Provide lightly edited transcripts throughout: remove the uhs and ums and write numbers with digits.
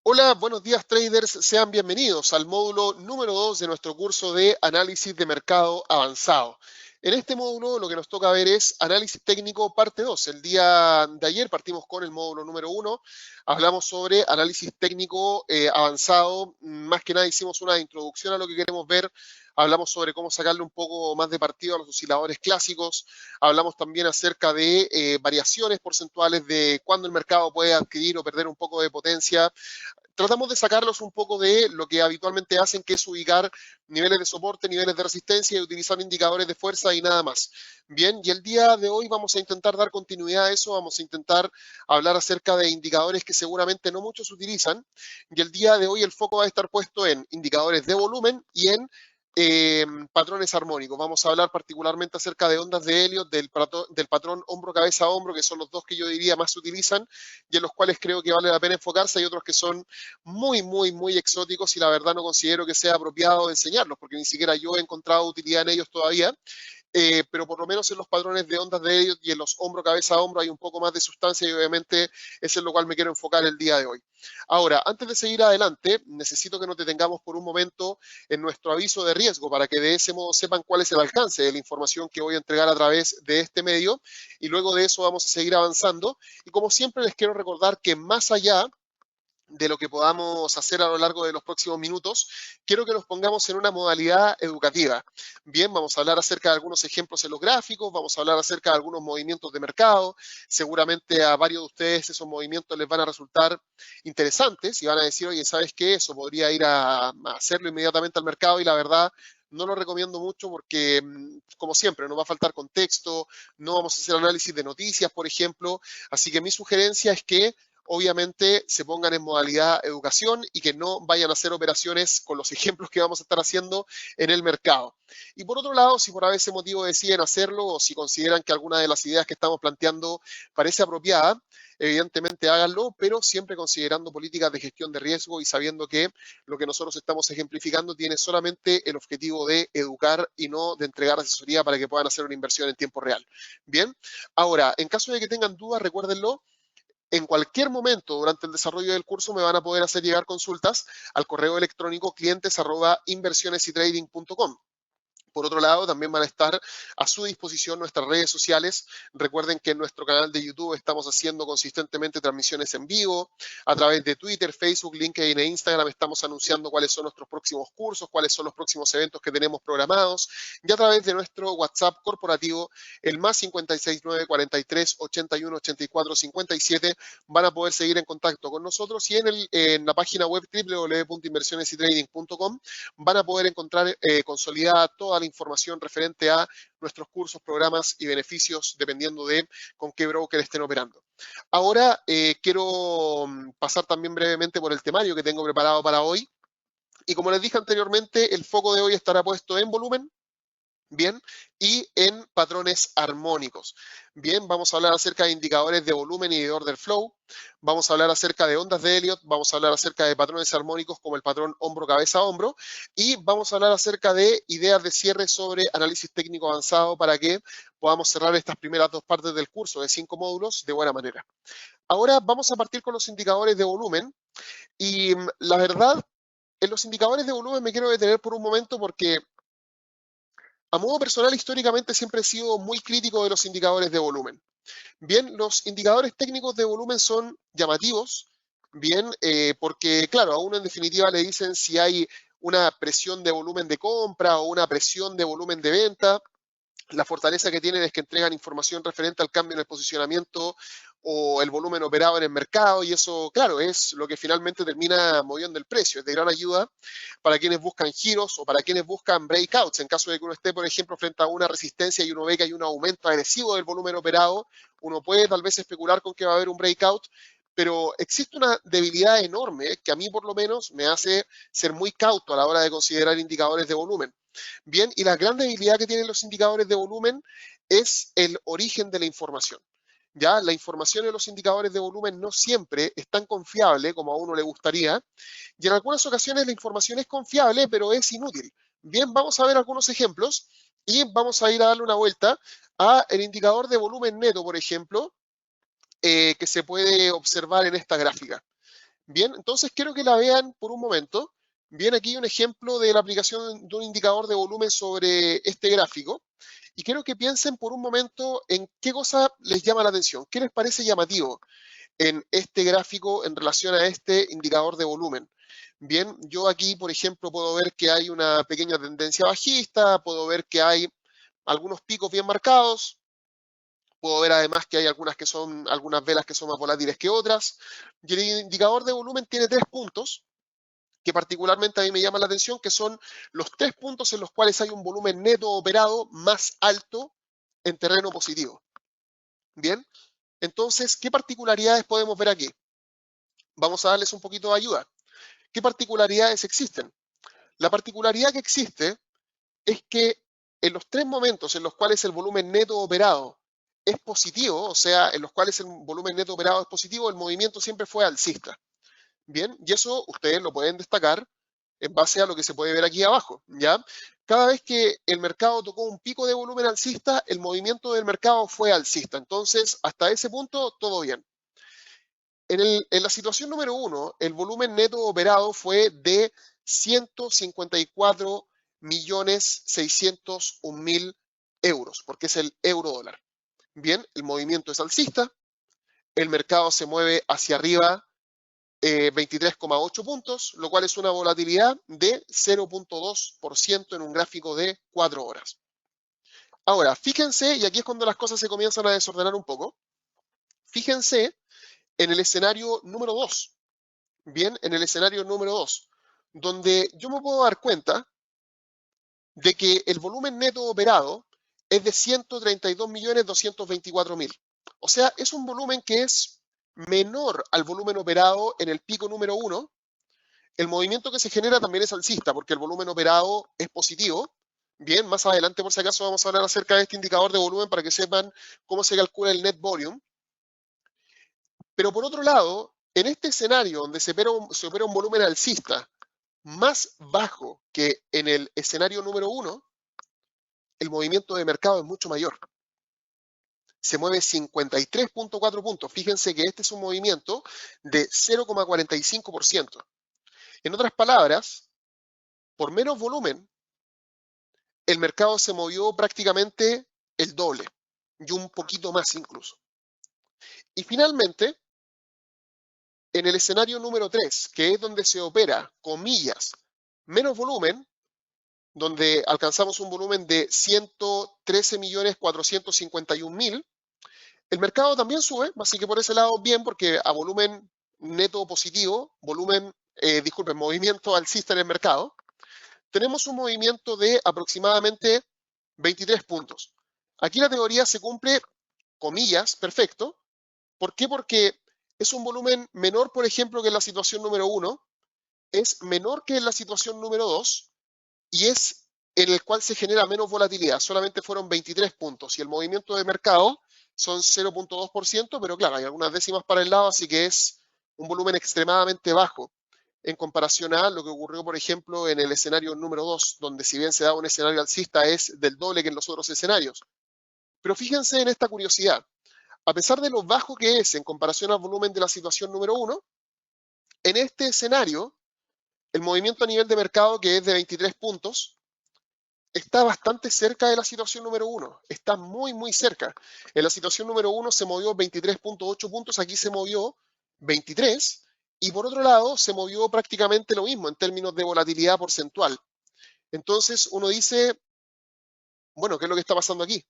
Hola, buenos días traders, sean bienvenidos al módulo número 2 de nuestro curso de análisis de mercado avanzado. En este módulo lo que nos toca ver es análisis técnico parte 2. El día de ayer partimos con el módulo número 1, hablamos sobre análisis técnico avanzado, más que nada hicimos una introducción a lo que queremos ver, hablamos sobre cómo sacarle un poco más de partido a los osciladores clásicos, hablamos también acerca de variaciones porcentuales de cuándo el mercado puede adquirir o perder un poco de potencia. Tratamos de sacarlos un poco de lo que habitualmente hacen, que es ubicar niveles de soporte, niveles de resistencia y utilizar indicadores de fuerza y nada más. Bien, y el día de hoy vamos a intentar dar continuidad a eso, vamos a intentar hablar acerca de indicadores que seguramente no muchos utilizan, y el día de hoy el foco va a estar puesto en indicadores de volumen y en patrones armónicos. Vamos a hablar particularmente acerca de ondas de Elliott, del patrón hombro-cabeza-hombro, que son los dos que yo diría más se utilizan y en los cuales creo que vale la pena enfocarse. Hay otros que son muy exóticos y la verdad no considero que sea apropiado enseñarlos, porque ni siquiera yo he encontrado utilidad en ellos todavía. Pero por lo menos en los patrones de ondas de Elliott y en los hombro, cabeza a hombro hay un poco más de sustancia y obviamente es en lo cual me quiero enfocar el día de hoy. Ahora, antes de seguir adelante, necesito que nos detengamos por un momento en nuestro aviso de riesgo para que de ese modo sepan cuál es el alcance de la información que voy a entregar a través de este medio y luego de eso vamos a seguir avanzando. Y como siempre les quiero recordar que más allá de lo que podamos hacer a lo largo de los próximos minutos, quiero que nos pongamos en una modalidad educativa. Bien, vamos a hablar acerca de algunos ejemplos en los gráficos, vamos a hablar acerca de algunos movimientos de mercado, seguramente a varios de ustedes esos movimientos les van a resultar interesantes y van a decir, oye, ¿sabes qué? Eso podría ir a hacerlo inmediatamente al mercado y la verdad no lo recomiendo mucho porque, como siempre, nos va a faltar contexto, no vamos a hacer análisis de noticias, por ejemplo, así que mi sugerencia es que obviamente se pongan en modalidad educación y que no vayan a hacer operaciones con los ejemplos que vamos a estar haciendo en el mercado. Y por otro lado, si por ese motivo deciden hacerlo o si consideran que alguna de las ideas que estamos planteando parece apropiada, evidentemente háganlo, pero siempre considerando políticas de gestión de riesgo y sabiendo que lo que nosotros estamos ejemplificando tiene solamente el objetivo de educar y no de entregar asesoría para que puedan hacer una inversión en tiempo real. Bien, ahora, en caso de que tengan dudas, recuérdenlo, en cualquier momento durante el desarrollo del curso me van a poder hacer llegar consultas al correo electrónico clientes@inversionesytrading.com. Por otro lado, también van a estar a su disposición nuestras redes sociales. Recuerden que en nuestro canal de YouTube estamos haciendo consistentemente transmisiones en vivo. A través de Twitter, Facebook, LinkedIn e Instagram estamos anunciando cuáles son nuestros próximos cursos, cuáles son los próximos eventos que tenemos programados. Y a través de nuestro WhatsApp corporativo, el más 569 43 81 84 57, van a poder seguir en contacto con nosotros y en la página web www.inversionesytrading.com van a poder encontrar consolidada toda la información referente a nuestros cursos, programas y beneficios dependiendo de con qué broker estén operando. Ahora quiero pasar también brevemente por el temario que tengo preparado para hoy. Y como les dije anteriormente, el foco de hoy estará puesto en volumen, bien, y en patrones armónicos. Bien, vamos a hablar acerca de indicadores de volumen y de order flow, vamos a hablar acerca de ondas de Elliott, vamos a hablar acerca de patrones armónicos como el patrón hombro-cabeza-hombro y vamos a hablar acerca de ideas de cierre sobre análisis técnico avanzado para que podamos cerrar estas primeras dos partes del curso de 5 módulos de buena manera. Ahora vamos a partir con los indicadores de volumen y la verdad, en los indicadores de volumen me quiero detener por un momento porque a modo personal, históricamente siempre he sido muy crítico de los indicadores de volumen. Bien, los indicadores técnicos de volumen son llamativos, bien, porque claro, a uno en definitiva le dicen si hay una presión de volumen de compra o una presión de volumen de venta. La fortaleza que tienen es que entregan información referente al cambio en el posicionamiento o el volumen operado en el mercado y eso, claro, es lo que finalmente termina moviendo el precio. Es de gran ayuda para quienes buscan giros o para quienes buscan breakouts. En caso de que uno esté, por ejemplo, frente a una resistencia y uno ve que hay un aumento agresivo del volumen operado, uno puede tal vez especular con que va a haber un breakout, pero existe una debilidad enorme que a mí por lo menos me hace ser muy cauto a la hora de considerar indicadores de volumen. Bien, y la gran debilidad que tienen los indicadores de volumen es el origen de la información. Ya, la información en los indicadores de volumen no siempre es tan confiable como a uno le gustaría, y en algunas ocasiones la información es confiable, pero es inútil. Bien, vamos a ver algunos ejemplos y vamos a ir a darle una vuelta a el indicador de volumen neto, por ejemplo, que se puede observar en esta gráfica. Bien, entonces quiero que la vean por un momento. Bien, aquí un ejemplo de la aplicación de un indicador de volumen sobre este gráfico. Y quiero que piensen por un momento en qué cosa les llama la atención, qué les parece llamativo en este gráfico en relación a este indicador de volumen. Bien, yo aquí, por ejemplo, puedo ver que hay una pequeña tendencia bajista, puedo ver que hay algunos picos bien marcados, puedo ver además que hay algunas velas que son más volátiles que otras. Y el indicador de volumen tiene 3 puntos que particularmente a mí me llaman la atención, que son los 3 puntos en los cuales hay un volumen neto operado más alto en terreno positivo. Bien, entonces, ¿qué particularidades podemos ver aquí? Vamos a darles un poquito de ayuda. ¿Qué particularidades existen? La particularidad que existe es que en los 3 momentos en los cuales el volumen neto operado es positivo, o sea, en los cuales el volumen neto operado es positivo, el movimiento siempre fue alcista. Bien, y eso ustedes lo pueden destacar en base a lo que se puede ver aquí abajo, ¿ya? Cada vez que el mercado tocó un pico de volumen alcista, el movimiento del mercado fue alcista. Entonces, hasta ese punto, todo bien. En la situación número 1, el volumen neto operado fue de 154.601.000 euros, porque es el euro dólar. Bien, el movimiento es alcista, el mercado se mueve hacia arriba 23,8 puntos, lo cual es una volatilidad de 0,2% en un gráfico de 4 horas. Ahora, fíjense, y aquí es cuando las cosas se comienzan a desordenar un poco, fíjense en el escenario número 2, bien, en el escenario número 2, donde yo me puedo dar cuenta de que el volumen neto operado es de 132.224.000. O sea, es un volumen que es menor al volumen operado en el pico número 1. El movimiento que se genera también es alcista porque el volumen operado es positivo. Bien, más adelante por si acaso vamos a hablar acerca de este indicador de volumen para que sepan cómo se calcula el net volume. Pero por otro lado, en este escenario donde se opera un volumen alcista más bajo que en el escenario número 1, el movimiento de mercado es mucho mayor. Se mueve 53,4 puntos. Fíjense que este es un movimiento de 0,45%. En otras palabras, por menos volumen, el mercado se movió prácticamente el doble y un poquito más incluso. Y finalmente, en el escenario número 3, que es donde se opera, comillas, menos volumen, donde alcanzamos un volumen de 113.451.000, el mercado también sube, así que por ese lado bien, porque a volumen neto positivo, movimiento alcista en el mercado, tenemos un movimiento de aproximadamente 23 puntos. Aquí la teoría se cumple, comillas, perfecto. ¿Por qué? Porque es un volumen menor, por ejemplo, que en la situación número 1, es menor que en la situación número 2 y es en el cual se genera menos volatilidad. Solamente fueron 23 puntos y el movimiento de mercado son 0,2%, pero claro, hay algunas décimas para el lado, así que es un volumen extremadamente bajo en comparación a lo que ocurrió, por ejemplo, en el escenario número 2, donde si bien se da un escenario alcista, es del doble que en los otros escenarios. Pero fíjense en esta curiosidad. A pesar de lo bajo que es en comparación al volumen de la situación número 1, en este escenario, el movimiento a nivel de mercado, que es de 23 puntos, está bastante cerca de la situación número 1. Está muy, muy cerca. En la situación número 1 se movió 23,8 puntos, aquí se movió 23, y por otro lado se movió prácticamente lo mismo en términos de volatilidad porcentual. Entonces uno dice, bueno, ¿qué es lo que está pasando aquí?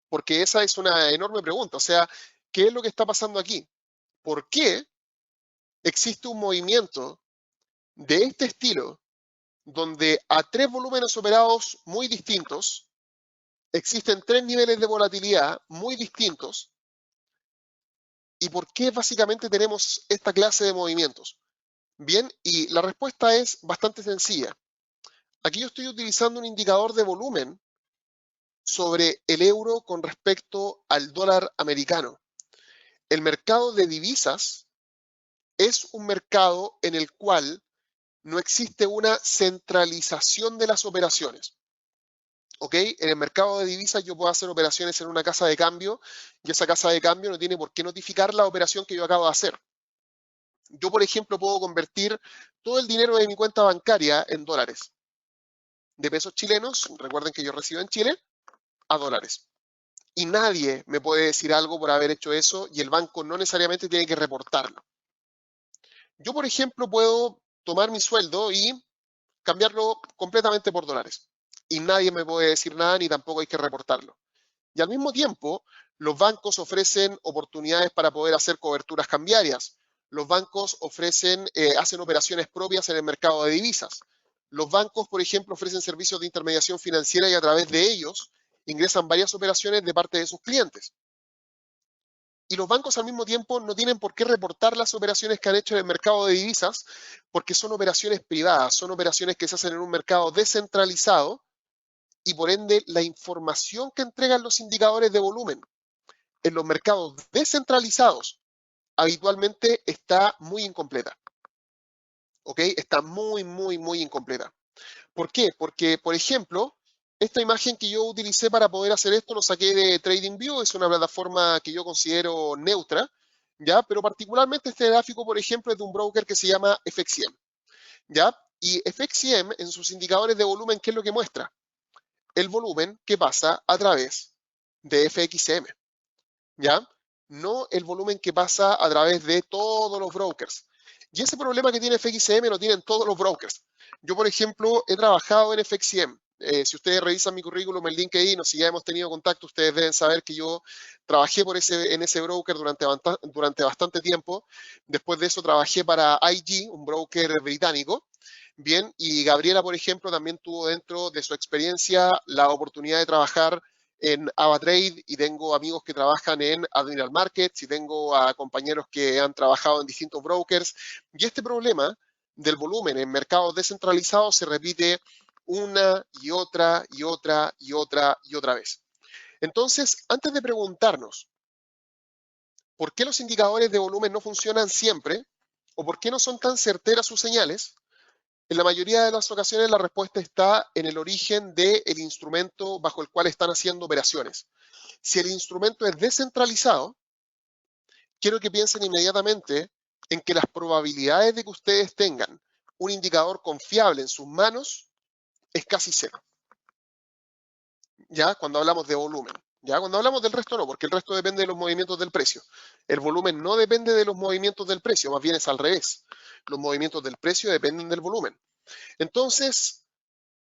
Porque esa es una enorme pregunta. O sea, ¿qué es lo que está pasando aquí? ¿Por qué existe un movimiento de este estilo donde a 3 volúmenes operados muy distintos existen 3 niveles de volatilidad muy distintos? ¿Y por qué básicamente tenemos esta clase de movimientos? Bien, y la respuesta es bastante sencilla. Aquí yo estoy utilizando un indicador de volumen sobre el euro con respecto al dólar americano. El mercado de divisas es un mercado en el cual no existe una centralización de las operaciones. ¿Ok? En el mercado de divisas yo puedo hacer operaciones en una casa de cambio y esa casa de cambio no tiene por qué notificar la operación que yo acabo de hacer. Yo, por ejemplo, puedo convertir todo el dinero de mi cuenta bancaria en dólares. De pesos chilenos, recuerden que yo resido en Chile, a dólares. Y nadie me puede decir algo por haber hecho eso y el banco no necesariamente tiene que reportarlo. Yo, por ejemplo, puedo tomar mi sueldo y cambiarlo completamente por dólares. Y nadie me puede decir nada ni tampoco hay que reportarlo. Y al mismo tiempo, los bancos ofrecen oportunidades para poder hacer coberturas cambiarias. Los bancos hacen operaciones propias en el mercado de divisas. Los bancos, por ejemplo, ofrecen servicios de intermediación financiera y a través de ellos ingresan varias operaciones de parte de sus clientes. Y los bancos al mismo tiempo no tienen por qué reportar las operaciones que han hecho en el mercado de divisas porque son operaciones privadas, son operaciones que se hacen en un mercado descentralizado y por ende la información que entregan los indicadores de volumen en los mercados descentralizados habitualmente está muy incompleta. ¿Ok? Está muy, muy, muy incompleta. ¿Por qué? Porque, por ejemplo, esta imagen que yo utilicé para poder hacer esto lo saqué de TradingView, es una plataforma que yo considero neutra, ¿ya? Pero particularmente este gráfico, por ejemplo, es de un broker que se llama FXCM, ¿ya? Y FXCM en sus indicadores de volumen, ¿qué es lo que muestra? El volumen que pasa a través de FXCM, ¿ya? No el volumen que pasa a través de todos los brokers. Y ese problema que tiene FXCM lo tienen todos los brokers. Yo, por ejemplo, he trabajado en FXCM. Si ustedes revisan mi currículum en LinkedIn o si ya hemos tenido contacto, ustedes deben saber que yo trabajé en ese broker durante bastante tiempo. Después de eso trabajé para IG, un broker británico. Bien, y Gabriela, por ejemplo, también tuvo dentro de su experiencia la oportunidad de trabajar en AvaTrade y tengo amigos que trabajan en Admiral Markets y tengo a compañeros que han trabajado en distintos brokers. Y este problema del volumen en mercados descentralizados se repite una y otra y otra y otra y otra vez. Entonces, antes de preguntarnos por qué los indicadores de volumen no funcionan siempre o por qué no son tan certeras sus señales, en la mayoría de las ocasiones la respuesta está en el origen del instrumento bajo el cual están haciendo operaciones. Si el instrumento es descentralizado, quiero que piensen inmediatamente en que las probabilidades de que ustedes tengan un indicador confiable en sus manos es casi cero. ¿Ya? Cuando hablamos de volumen. ¿Ya? Cuando hablamos del resto no, porque el resto depende de los movimientos del precio. El volumen no depende de los movimientos del precio, más bien es al revés. Los movimientos del precio dependen del volumen. Entonces,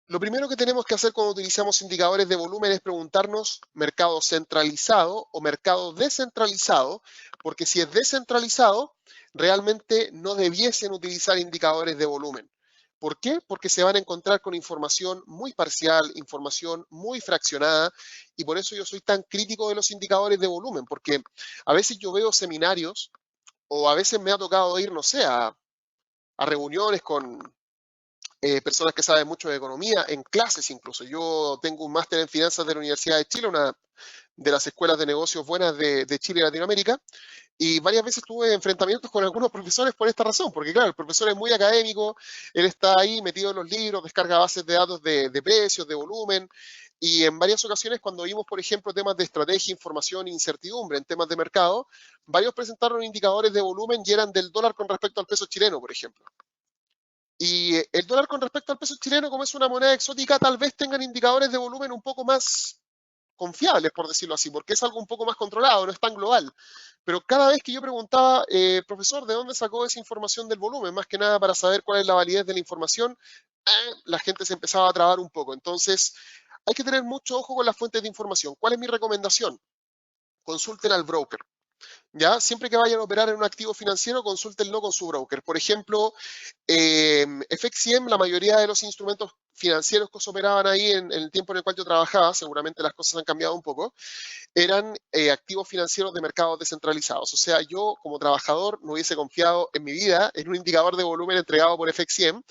lo primero que tenemos que hacer cuando utilizamos indicadores de volumen es preguntarnos mercado centralizado o mercado descentralizado, porque si es descentralizado, realmente no debiesen utilizar indicadores de volumen. ¿Por qué? Porque se van a encontrar con información muy parcial, información muy fraccionada, y por eso yo soy tan crítico de los indicadores de volumen, porque a veces yo veo seminarios o a veces me ha tocado ir, no sé, a reuniones con personas que saben mucho de economía, en clases incluso. Yo tengo un máster en finanzas de la Universidad de Chile, una de las escuelas de negocios buenas de Chile y Latinoamérica, y varias veces tuve enfrentamientos con algunos profesores por esta razón, porque claro, el profesor es muy académico, él está ahí metido en los libros, descarga bases de datos de precios, de volumen, y en varias ocasiones cuando vimos, por ejemplo, temas de estrategia, información e incertidumbre en temas de mercado, varios presentaron indicadores de volumen y eran del dólar con respecto al peso chileno, por ejemplo. Y el dólar con respecto al peso chileno, como es una moneda exótica, tal vez tengan indicadores de volumen un poco más confiables, por decirlo así, porque es algo un poco más controlado, no es tan global. Pero cada vez que yo preguntaba, profesor, ¿de dónde sacó esa información del volumen? Más que nada para saber cuál es la validez de la información, la gente se empezaba a trabar un poco. Entonces, hay que tener mucho ojo con las fuentes de información. ¿Cuál es mi recomendación? Consulten al broker. ¿Ya? Siempre que vayan a operar en un activo financiero, consúltenlo con su broker. Por ejemplo, FXCM, la mayoría de los instrumentos financieros que se operaban ahí en el tiempo en el cual yo trabajaba, seguramente las cosas han cambiado un poco, eran activos financieros de mercados descentralizados. O sea, yo como trabajador no hubiese confiado en mi vida en un indicador de volumen entregado por FXCM,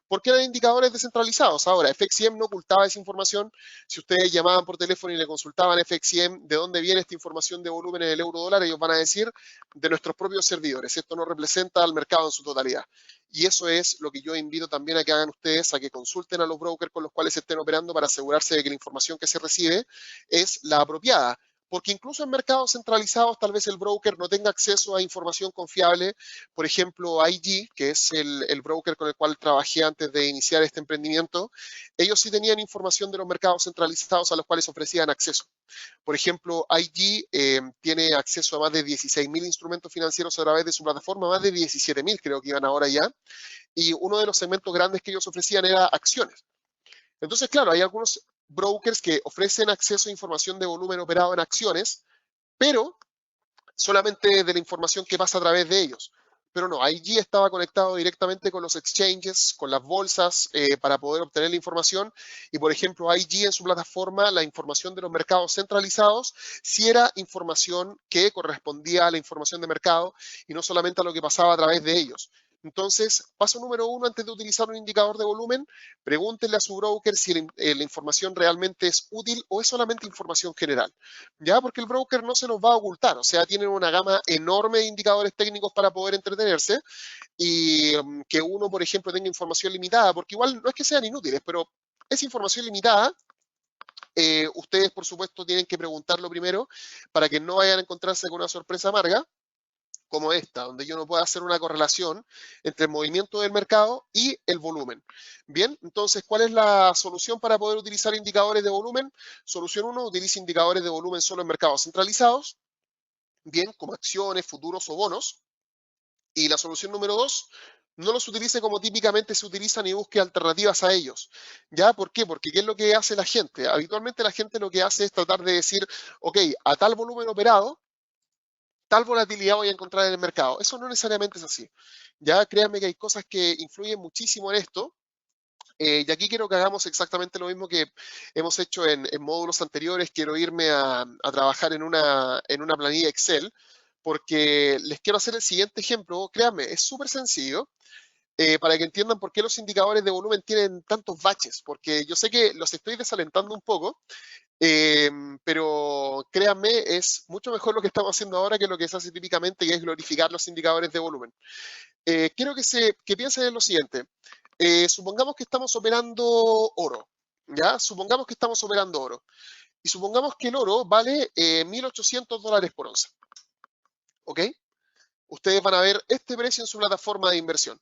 porque eran indicadores descentralizados. Ahora, FXCM no ocultaba esa información. Si ustedes llamaban por teléfono y le consultaban a FXCM de dónde viene esta información de volumen en el euro dólar, ellos van a decir de nuestros propios servidores. Esto no representa al mercado en su totalidad. Y eso es lo que yo invito también a que hagan ustedes, a que consulten a los brokers con los cuales estén operando para asegurarse de que la información que se recibe es la apropiada. porque incluso en mercados centralizados tal vez el broker no tenga acceso a información confiable. Por ejemplo, IG, que es el broker con el cual trabajé antes de iniciar este emprendimiento, ellos sí tenían información de los mercados centralizados a los cuales ofrecían acceso. Por ejemplo, IG tiene acceso a más de 16.000 instrumentos financieros a través de su plataforma, más de 17.000 creo que iban ahora ya, y uno de los segmentos grandes que ellos ofrecían era acciones. Entonces, claro, hay algunos brokers que ofrecen acceso a información de volumen operado en acciones, pero solamente de la información que pasa a través de ellos. Pero no, IG estaba conectado directamente con los exchanges, con las bolsas, para poder obtener la información. Y, por ejemplo, IG en su plataforma, la información de los mercados centralizados, sí era información que correspondía a la información de mercado y no solamente a lo que pasaba a través de ellos. Entonces, paso número 1, antes de utilizar un indicador de volumen, pregúntenle a su broker si la información realmente es útil o es solamente información general. ¿Ya? Porque el broker no se los va a ocultar, o sea, tienen una gama enorme de indicadores técnicos para poder entretenerse y que uno, por ejemplo, tenga información limitada, porque igual no es que sean inútiles, pero es información limitada. Ustedes, por supuesto, tienen que preguntarlo primero para que no vayan a encontrarse con una sorpresa amarga como esta, donde yo no pueda hacer una correlación entre el movimiento del mercado y el volumen. Bien, entonces, ¿cuál es la solución para poder utilizar indicadores de volumen? Solución 1, utilice indicadores de volumen solo en mercados centralizados, bien, como acciones, futuros o bonos. Y la solución número 2, no los utilice como típicamente se utilizan y busque alternativas a ellos. ¿Ya? ¿Por qué? Porque ¿qué es lo que hace la gente? Habitualmente la gente lo que hace es tratar de decir, ok, a tal volumen operado, tal volatilidad voy a encontrar en el mercado. Eso no necesariamente es así. Ya créanme que hay cosas que influyen muchísimo en esto. Y aquí quiero que hagamos exactamente lo mismo que hemos hecho en módulos anteriores. Quiero irme a trabajar en una planilla Excel, porque les quiero hacer el siguiente ejemplo. Créanme, es súper sencillo. Para que entiendan por qué los indicadores de volumen tienen tantos baches, porque yo sé que los estoy desalentando un poco, pero créanme, es mucho mejor lo que estamos haciendo ahora que lo que se hace típicamente, que es glorificar los indicadores de volumen. Quiero que piensen en lo siguiente. Supongamos que estamos operando oro, ¿ya? Supongamos que estamos operando oro. Y supongamos que el oro vale $1.800 por onza, ¿ok? Ustedes van a ver este precio en su plataforma de inversión.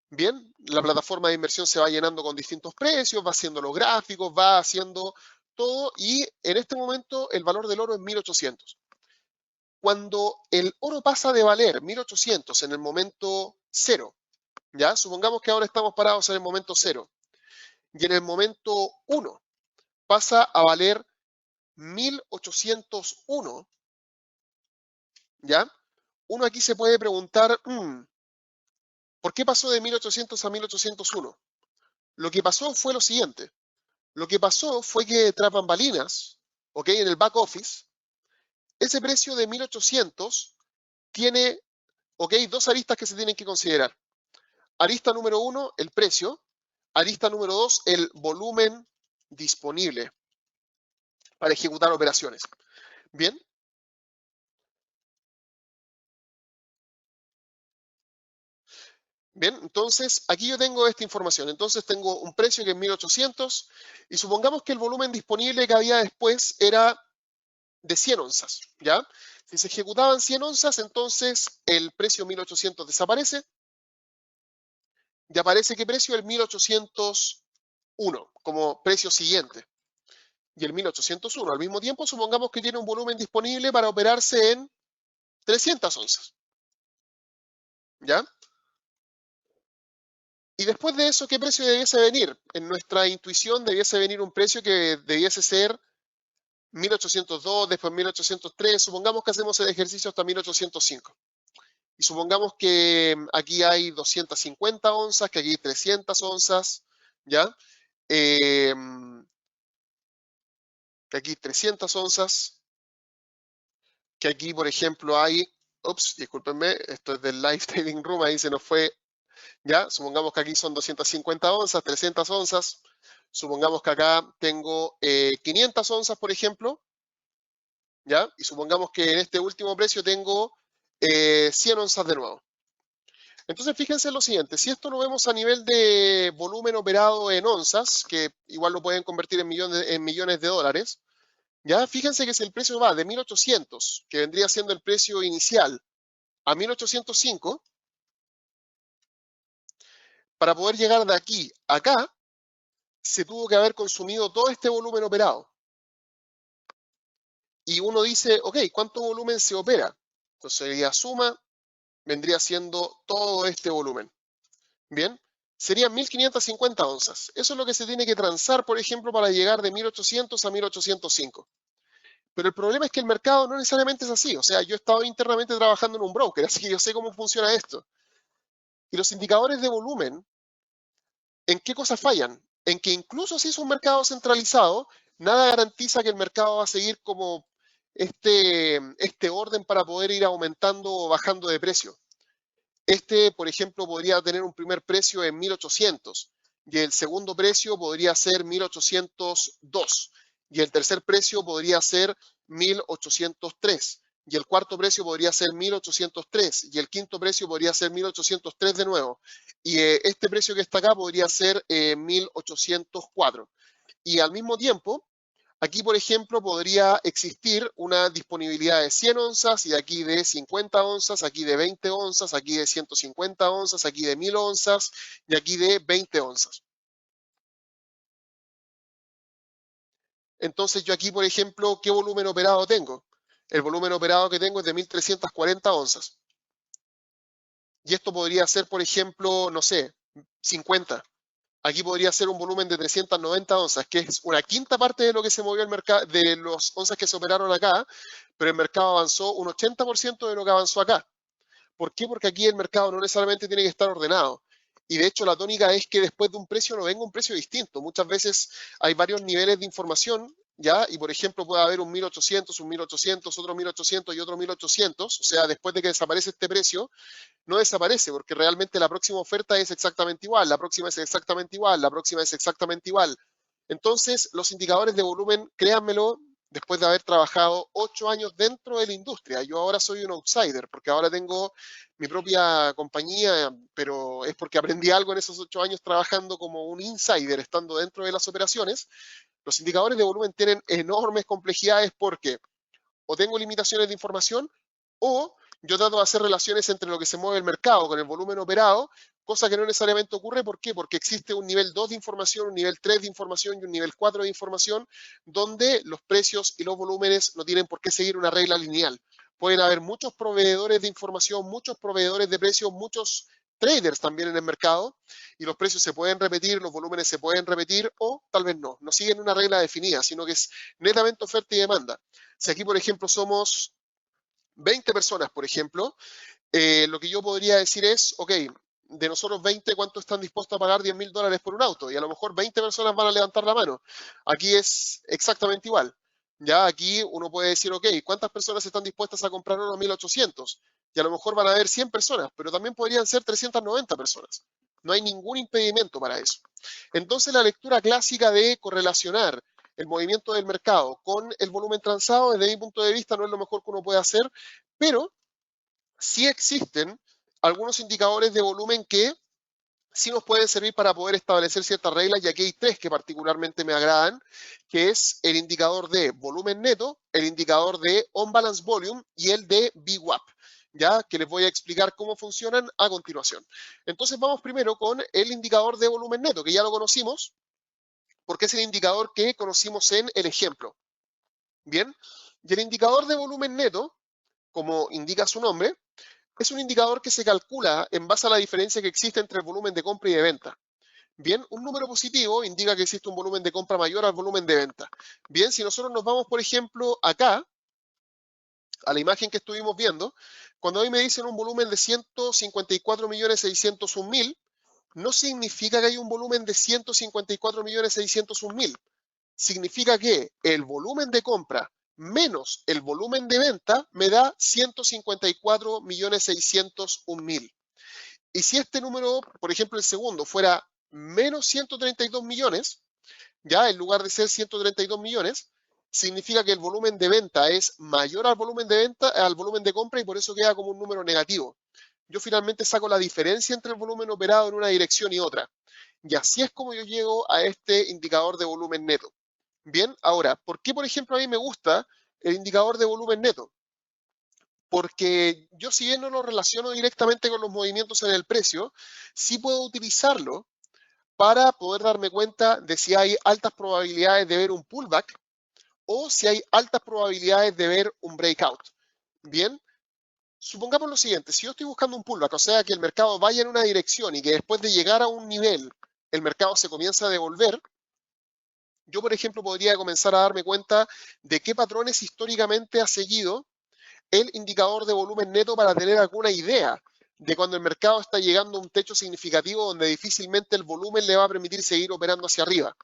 Bien, la plataforma de inversión se va llenando con distintos precios, va haciendo los gráficos, va haciendo todo y en este momento el valor del oro es 1.800. Cuando el oro pasa de valer 1.800 en el momento cero, ¿ya? Supongamos que ahora estamos parados en el momento cero y en el momento 1 pasa a valer 1.801, ¿ya? Uno aquí se puede preguntar, ¿por qué pasó de 1.800 a 1.801? Lo que pasó fue lo siguiente. Lo que pasó fue que tras bambalinas, ¿ok? En el back office, ese precio de 1.800 tiene, ¿ok? Dos aristas que se tienen que considerar. Arista número 1, el precio. Arista número 2, el volumen disponible para ejecutar operaciones. Bien. Bien, entonces aquí yo tengo esta información. Entonces tengo un precio que es 1.800 y supongamos que el volumen disponible que había después era de 100 onzas, ¿ya? Si se ejecutaban 100 onzas, entonces el precio 1.800 desaparece y aparece ¿qué precio? El 1.801 como precio siguiente. Y el 1.801 al mismo tiempo, supongamos que tiene un volumen disponible para operarse en 300 onzas, ¿ya? Y después de eso, ¿qué precio debiese venir? En nuestra intuición debiese venir un precio que debiese ser 1.802, después 1.803, supongamos que hacemos el ejercicio hasta 1.805. Y supongamos que aquí hay 250 onzas, que aquí hay 300 onzas, ¿ya? Que aquí hay 300 onzas, que aquí, por ejemplo, hay, ups, discúlpenme, esto es del Live Trading Room, ahí se nos fue, ¿ya? Supongamos que aquí son 250 onzas, 300 onzas, supongamos que acá tengo 500 onzas, por ejemplo, ¿ya? Y supongamos que en este último precio tengo 100 onzas de nuevo. Entonces, fíjense en lo siguiente, si esto lo vemos a nivel de volumen operado en onzas, que igual lo pueden convertir en millones de dólares, Ya, fíjense que si el precio va de 1800, que vendría siendo el precio inicial, a 1805, para poder llegar de aquí a acá, se tuvo que haber consumido todo este volumen operado. Y uno dice, ok, ¿cuánto volumen se opera? Entonces sería suma, vendría siendo todo este volumen. Bien, serían 1550 onzas. Eso es lo que se tiene que transar, por ejemplo, para llegar de 1800 a 1805. Pero el problema es que el mercado no necesariamente es así. O sea, yo he estado internamente trabajando en un broker, así que yo sé cómo funciona esto. Y los indicadores de volumen, ¿en qué cosas fallan? En que incluso si es un mercado centralizado, nada garantiza que el mercado va a seguir como este orden para poder ir aumentando o bajando de precio. Por ejemplo, podría tener un primer precio en 1800 y el segundo precio podría ser 1802 y el tercer precio podría ser 1803 y el cuarto precio podría ser 1803 y el quinto precio podría ser 1803 de nuevo y este precio que está acá podría ser 1804 y al mismo tiempo aquí, por ejemplo, podría existir una disponibilidad de 100 onzas y aquí de 50 onzas, aquí de 20 onzas, aquí de 150 onzas, aquí de 1000 onzas y aquí de 20 onzas. Entonces yo aquí, por ejemplo, ¿qué volumen operado tengo? El volumen operado que tengo es de 1340 onzas. Y esto podría ser, por ejemplo, no sé, 50. Aquí podría ser un volumen de 390 onzas, que es una quinta parte de lo que se movió el mercado, de los onzas que se operaron acá, pero el mercado avanzó un 80% de lo que avanzó acá. ¿Por qué? Porque aquí el mercado no necesariamente tiene que estar ordenado. Y de hecho la tónica es que después de un precio no venga un precio distinto. Muchas veces hay varios niveles de información, ¿ya? Y por ejemplo puede haber un 1800, un 1800, otro 1800 y otro 1800. O sea, después de que desaparece este precio, no desaparece porque realmente la próxima oferta es exactamente igual, la próxima es exactamente igual, la próxima es exactamente igual. Entonces, los indicadores de volumen, créanmelo, después de haber trabajado 8 años dentro de la industria, yo ahora soy un outsider porque ahora tengo mi propia compañía, pero es porque aprendí algo en esos 8 años trabajando como un insider, estando dentro de las operaciones. Los indicadores de volumen tienen enormes complejidades porque o tengo limitaciones de información o yo trato de hacer relaciones entre lo que se mueve el mercado con el volumen operado, cosa que no necesariamente ocurre. ¿Por qué? Porque existe un nivel 2 de información, un nivel 3 de información y un nivel 4 de información, donde los precios y los volúmenes no tienen por qué seguir una regla lineal. Pueden haber muchos proveedores de información, muchos proveedores de precios, muchos traders también en el mercado, y los precios se pueden repetir, los volúmenes se pueden repetir o tal vez no. No siguen una regla definida, sino que es netamente oferta y demanda. Si aquí, por ejemplo, somos 20 personas, por ejemplo, lo que yo podría decir es, ok, de nosotros 20, ¿cuánto están dispuestos a pagar $10.000 por un auto? Y a lo mejor 20 personas van a levantar la mano. Aquí es exactamente igual. Ya aquí uno puede decir, ok, ¿cuántas personas están dispuestas a comprar oro a 1800? Y a lo mejor van a haber 100 personas, pero también podrían ser 390 personas. No hay ningún impedimento para eso. Entonces la lectura clásica de correlacionar el movimiento del mercado con el volumen transado, desde mi punto de vista, no es lo mejor que uno puede hacer, pero sí existen algunos indicadores de volumen que sí nos pueden servir para poder establecer ciertas reglas, y aquí hay tres que particularmente me agradan, que es el indicador de volumen neto, el indicador de on-balance volume y el de VWAP, ya que les voy a explicar cómo funcionan a continuación. Entonces vamos primero con el indicador de volumen neto, que ya lo conocimos, porque es el indicador que conocimos en el ejemplo. Bien, y el indicador de volumen neto, como indica su nombre, es un indicador que se calcula en base a la diferencia que existe entre el volumen de compra y de venta. Bien, un número positivo indica que existe un volumen de compra mayor al volumen de venta. Bien, si nosotros nos vamos, por ejemplo, acá, a la imagen que estuvimos viendo, cuando a mí me dicen un volumen de 154.601.000, no significa que hay un volumen de 154.601.000. Significa que el volumen de compra menos el volumen de venta me da 154.601.000. Y si este número, por ejemplo, el segundo, fuera menos 132 millones, ya en lugar de ser 132 millones, significa que el volumen de venta es mayor al volumen de venta, al volumen de compra, y por eso queda como un número negativo. Yo finalmente saco la diferencia entre el volumen operado en una dirección y otra. Y así es como yo llego a este indicador de volumen neto. Bien, ahora, ¿por qué, por ejemplo, a mí me gusta el indicador de volumen neto? Porque yo, si bien no lo relaciono directamente con los movimientos en el precio, sí puedo utilizarlo para poder darme cuenta de si hay altas probabilidades de ver un pullback o si hay altas probabilidades de ver un breakout. Bien, supongamos lo siguiente, si yo estoy buscando un pullback, o sea, que el mercado vaya en una dirección y que después de llegar a un nivel, el mercado se comienza a devolver, yo, por ejemplo, podría comenzar a darme cuenta de qué patrones históricamente ha seguido el indicador de volumen neto para tener alguna idea de cuando el mercado está llegando a un techo significativo donde difícilmente el volumen le va a permitir seguir operando hacia arriba.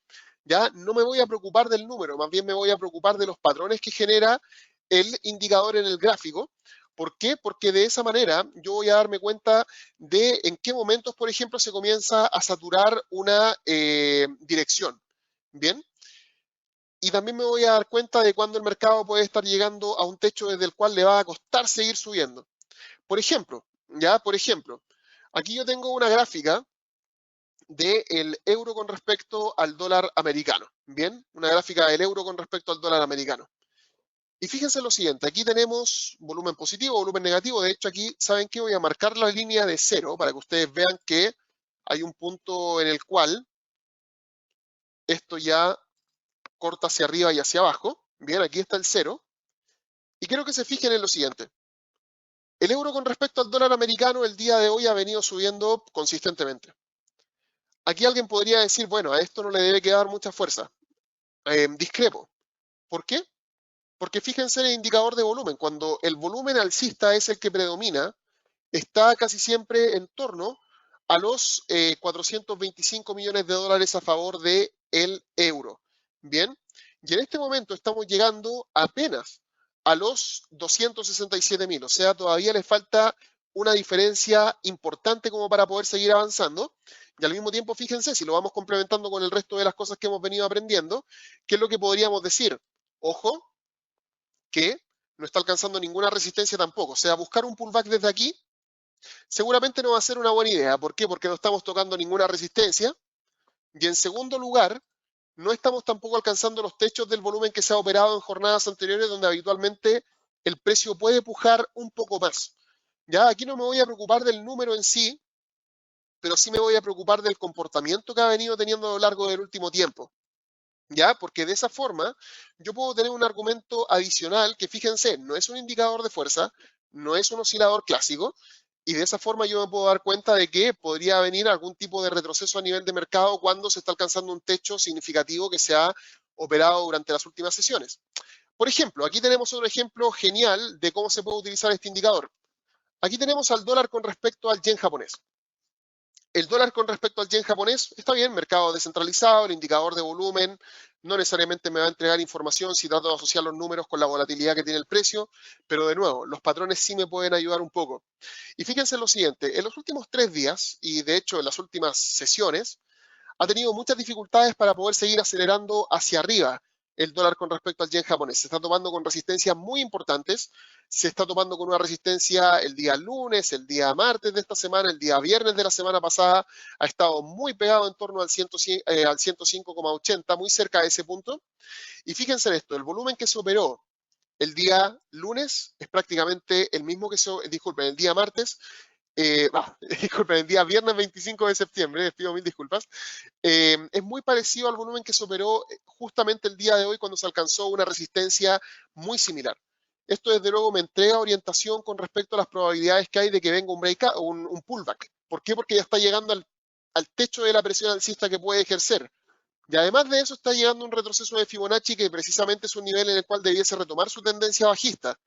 Ya no me voy a preocupar del número, más bien me voy a preocupar de los patrones que genera el indicador en el gráfico. ¿Por qué? Porque de esa manera yo voy a darme cuenta de en qué momentos, por ejemplo, se comienza a saturar una dirección. Bien, y también me voy a dar cuenta de cuándo el mercado puede estar llegando a un techo desde el cual le va a costar seguir subiendo. Por ejemplo, aquí yo tengo una gráfica del euro con respecto al dólar americano. Bien, una gráfica del euro con respecto al dólar americano. Y fíjense lo siguiente, aquí tenemos volumen positivo, volumen negativo. De hecho, aquí, ¿saben qué? Voy a marcar la línea de cero para que ustedes vean que hay un punto en el cual esto ya corta hacia arriba y hacia abajo. Bien, aquí está el cero. Y quiero que se fijen en lo siguiente. El euro con respecto al dólar americano el día de hoy ha venido subiendo consistentemente. Aquí alguien podría decir, bueno, a esto no le debe quedar mucha fuerza. Discrepo. ¿Por qué? Porque fíjense en el indicador de volumen. Cuando el volumen alcista es el que predomina, está casi siempre en torno a los 425 millones de dólares a favor del euro. Bien, y en este momento estamos llegando apenas a los 267 mil, o sea, todavía le falta una diferencia importante como para poder seguir avanzando. Y al mismo tiempo, fíjense, si lo vamos complementando con el resto de las cosas que hemos venido aprendiendo, ¿qué es lo que podríamos decir? Ojo, que no está alcanzando ninguna resistencia tampoco. O sea, buscar un pullback desde aquí seguramente no va a ser una buena idea. ¿Por qué? Porque no estamos tocando ninguna resistencia. Y en segundo lugar, no estamos tampoco alcanzando los techos del volumen que se ha operado en jornadas anteriores, donde habitualmente el precio puede pujar un poco más. Ya, aquí no me voy a preocupar del número en sí, pero sí me voy a preocupar del comportamiento que ha venido teniendo a lo largo del último tiempo. ¿Ya? Porque de esa forma yo puedo tener un argumento adicional que, fíjense, no es un indicador de fuerza, no es un oscilador clásico, y de esa forma yo me puedo dar cuenta de que podría venir algún tipo de retroceso a nivel de mercado cuando se está alcanzando un techo significativo que se ha operado durante las últimas sesiones. Por ejemplo, aquí tenemos otro ejemplo genial de cómo se puede utilizar este indicador. Aquí tenemos al dólar con respecto al yen japonés. El dólar con respecto al yen japonés, está bien, mercado descentralizado, el indicador de volumen no necesariamente me va a entregar información si trato de asociar los números con la volatilidad que tiene el precio, pero de nuevo, los patrones sí me pueden ayudar un poco. Y fíjense en lo siguiente, en los últimos 3 días, y de hecho en las últimas sesiones, ha tenido muchas dificultades para poder seguir acelerando hacia arriba el dólar con respecto al yen japonés. Se está tomando con resistencias muy importantes. Se está tomando con una resistencia el día lunes, el día martes de esta semana, el día viernes de la semana pasada. Ha estado muy pegado en torno al 105,80, muy cerca de ese punto. Y fíjense en esto, el volumen que se operó el día lunes es prácticamente el mismo que disculpen, el día martes, disculpen, el día viernes 25 de septiembre, les pido mil disculpas, es muy parecido al volumen que se operó justamente el día de hoy cuando se alcanzó una resistencia muy similar. Esto desde luego me entrega orientación con respecto a las probabilidades que hay de que venga un breakout, un pullback. ¿Por qué? Porque ya está llegando al techo de la presión alcista que puede ejercer. Y además de eso está llegando un retroceso de Fibonacci que precisamente es un nivel en el cual debiese retomar su tendencia bajista.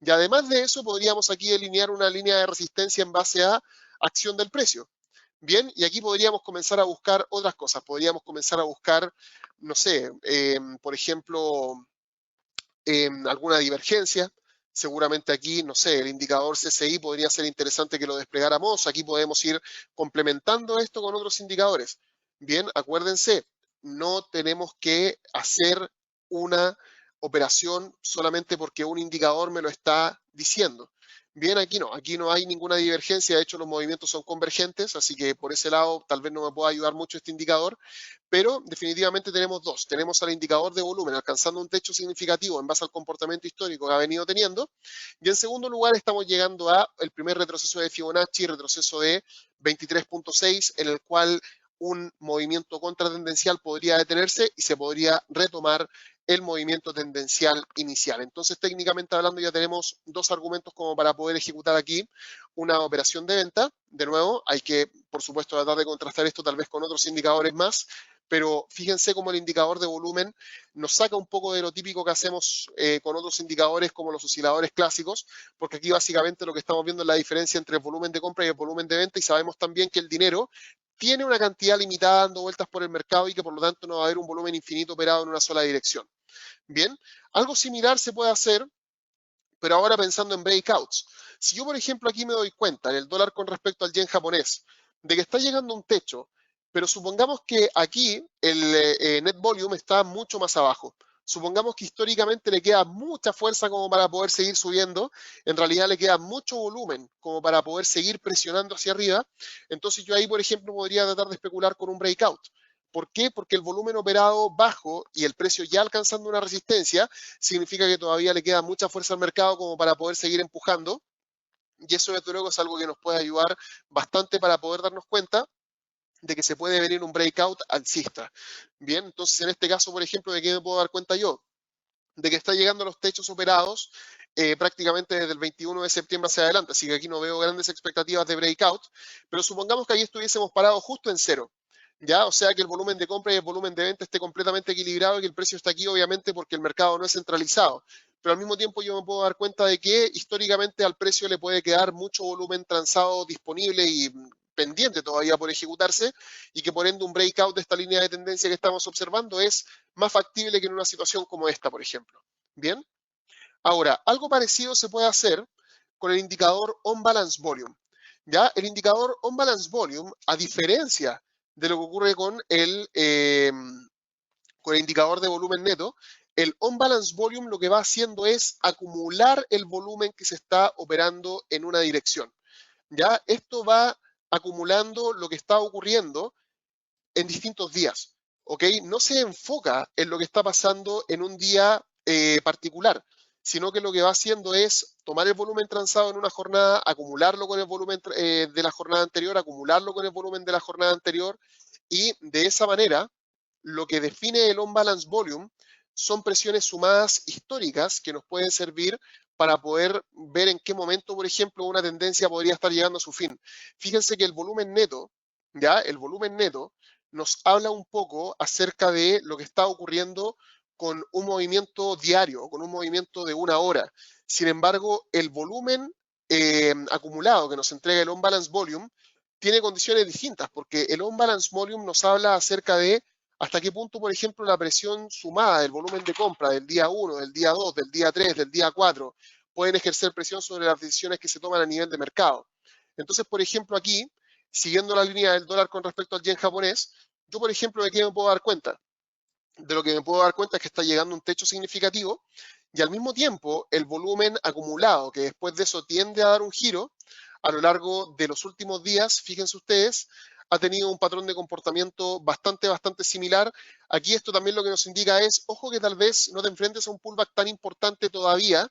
Y además de eso podríamos aquí delinear una línea de resistencia en base a acción del precio. Bien, y aquí podríamos comenzar a buscar otras cosas. Podríamos comenzar a buscar, no sé, por ejemplo, alguna divergencia. Seguramente aquí, no sé, el indicador CCI podría ser interesante que lo desplegáramos. Aquí podemos ir complementando esto con otros indicadores. Bien, acuérdense, no tenemos que hacer una operación solamente porque un indicador me lo está diciendo. Bien, aquí no hay ninguna divergencia, de hecho los movimientos son convergentes, así que por ese lado tal vez no me pueda ayudar mucho este indicador, pero definitivamente tenemos dos. Tenemos al indicador de volumen alcanzando un techo significativo en base al comportamiento histórico que ha venido teniendo, y en segundo lugar estamos llegando a el primer retroceso de Fibonacci, retroceso de 23.6, en el cual un movimiento contratendencial podría detenerse y se podría retomar el movimiento tendencial inicial. Entonces, técnicamente hablando, ya tenemos dos argumentos como para poder ejecutar aquí una operación de venta. De nuevo, hay que, por supuesto, tratar de contrastar esto tal vez con otros indicadores más, pero fíjense cómo el indicador de volumen nos saca un poco de lo típico que hacemos con otros indicadores como los osciladores clásicos, porque aquí básicamente lo que estamos viendo es la diferencia entre el volumen de compra y el volumen de venta, y sabemos también que el dinero tiene una cantidad limitada dando vueltas por el mercado y que por lo tanto no va a haber un volumen infinito operado en una sola dirección. Bien, algo similar se puede hacer, pero ahora pensando en breakouts. Si yo, por ejemplo, aquí me doy cuenta en el dólar con respecto al yen japonés, de que está llegando a un techo, pero supongamos que aquí el net volume está mucho más abajo. Supongamos que históricamente le queda mucha fuerza como para poder seguir subiendo, en realidad le queda mucho volumen como para poder seguir presionando hacia arriba, entonces yo ahí, por ejemplo, podría tratar de especular con un breakout. ¿Por qué? Porque el volumen operado bajo y el precio ya alcanzando una resistencia significa que todavía le queda mucha fuerza al mercado como para poder seguir empujando. Y eso, desde luego, es algo que nos puede ayudar bastante para poder darnos cuenta de que se puede venir un breakout alcista. Bien, entonces en este caso, por ejemplo, ¿de qué me puedo dar cuenta yo? De que está llegando a los techos operados prácticamente desde el 21 de septiembre hacia adelante, así que aquí no veo grandes expectativas de breakout, pero supongamos que ahí estuviésemos parados justo en cero, ¿ya? O sea que el volumen de compra y el volumen de venta esté completamente equilibrado y que el precio está aquí obviamente porque el mercado no es centralizado, pero al mismo tiempo yo me puedo dar cuenta de que históricamente al precio le puede quedar mucho volumen transado disponible y pendiente todavía por ejecutarse y que por ende un breakout de esta línea de tendencia que estamos observando es más factible que en una situación como esta, por ejemplo. Bien, ahora, algo parecido se puede hacer con el indicador On Balance Volume. ¿Ya? El indicador On Balance Volume, a diferencia de lo que ocurre con el indicador de volumen neto, el On Balance Volume lo que va haciendo es acumular el volumen que se está operando en una dirección. ¿Ya? Esto va acumulando lo que está ocurriendo en distintos días, ¿ok? No se enfoca en lo que está pasando en un día particular, sino que lo que va haciendo es tomar el volumen transado en una jornada, acumularlo con el volumen de la jornada anterior, acumularlo con el volumen de la jornada anterior, y de esa manera, lo que define el on-balance volume son presiones sumadas históricas que nos pueden servir para poder ver en qué momento, por ejemplo, una tendencia podría estar llegando a su fin. Fíjense que el volumen neto, ¿ya? El volumen neto nos habla un poco acerca de lo que está ocurriendo con un movimiento diario, con un movimiento de una hora. Sin embargo, el volumen acumulado que nos entrega el on-balance volume tiene condiciones distintas, porque el on-balance volume nos habla acerca de hasta qué punto, por ejemplo, la presión sumada del volumen de compra del día 1, del día 2, del día 3, del día 4, pueden ejercer presión sobre las decisiones que se toman a nivel de mercado. Entonces, por ejemplo, aquí, siguiendo la línea del dólar con respecto al yen japonés, yo, por ejemplo, ¿de qué me puedo dar cuenta? De lo que me puedo dar cuenta es que está llegando un techo significativo y al mismo tiempo el volumen acumulado, que después de eso tiende a dar un giro a lo largo de los últimos días, fíjense ustedes, ha tenido un patrón de comportamiento bastante similar. Aquí esto también lo que nos indica es, ojo que tal vez no te enfrentes a un pullback tan importante todavía.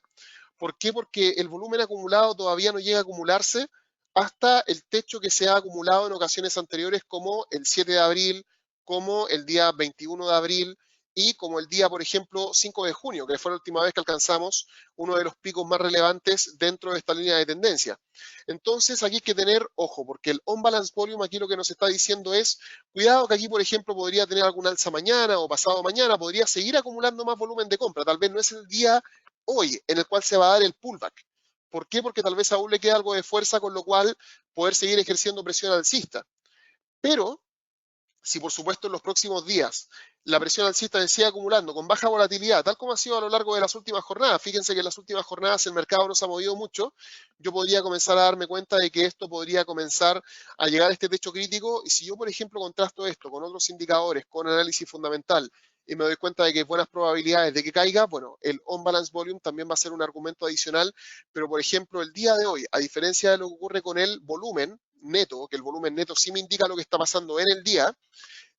¿Por qué? Porque el volumen acumulado todavía no llega a acumularse hasta el techo que se ha acumulado en ocasiones anteriores como el 7 de abril, como el día 21 de abril y como el día, por ejemplo, 5 de junio, que fue la última vez que alcanzamos uno de los picos más relevantes dentro de esta línea de tendencia. Entonces, aquí hay que tener ojo, porque el on-balance volume aquí lo que nos está diciendo es, cuidado que aquí, por ejemplo, podría tener algún alza mañana o pasado mañana, podría seguir acumulando más volumen de compra. Tal vez no es el día hoy en el cual se va a dar el pullback. ¿Por qué? Porque tal vez aún le queda algo de fuerza, con lo cual poder seguir ejerciendo presión alcista. Pero si por supuesto en los próximos días la presión alcista se sigue acumulando con baja volatilidad, tal como ha sido a lo largo de las últimas jornadas, fíjense que en las últimas jornadas el mercado no se ha movido mucho, yo podría comenzar a darme cuenta de que esto podría comenzar a llegar a este techo crítico, y si yo, por ejemplo, contrasto esto con otros indicadores, con análisis fundamental, y me doy cuenta de que hay buenas probabilidades de que caiga, bueno, el on-balance volume también va a ser un argumento adicional, pero por ejemplo, el día de hoy, a diferencia de lo que ocurre con el volumen neto, que el volumen neto sí me indica lo que está pasando en el día,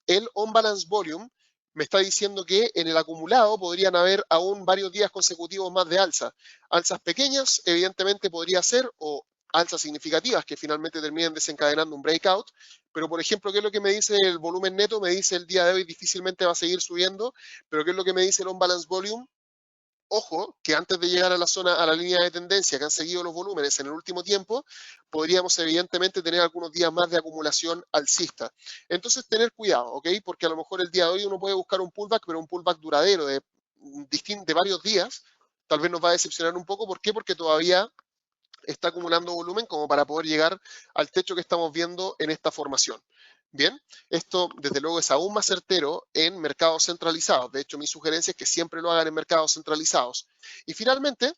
el on-balance volume me está diciendo que en el acumulado podrían haber aún varios días consecutivos más de alza. Alzas pequeñas, evidentemente podría ser, o alzas significativas que finalmente terminen desencadenando un breakout. Pero, por ejemplo, ¿qué es lo que me dice el volumen neto? Me dice el día de hoy difícilmente va a seguir subiendo, pero ¿qué es lo que me dice el on-balance volume? Ojo, que antes de llegar a la zona, a la línea de tendencia que han seguido los volúmenes en el último tiempo, podríamos evidentemente tener algunos días más de acumulación alcista. Entonces, tener cuidado, ¿ok? Porque a lo mejor el día de hoy uno puede buscar un pullback, pero un pullback duradero de varios días, tal vez nos va a decepcionar un poco. ¿Por qué? Porque todavía está acumulando volumen como para poder llegar al techo que estamos viendo en esta formación. Bien, esto desde luego es aún más certero en mercados centralizados. De hecho, mi sugerencia es que siempre lo hagan en mercados centralizados. Y finalmente,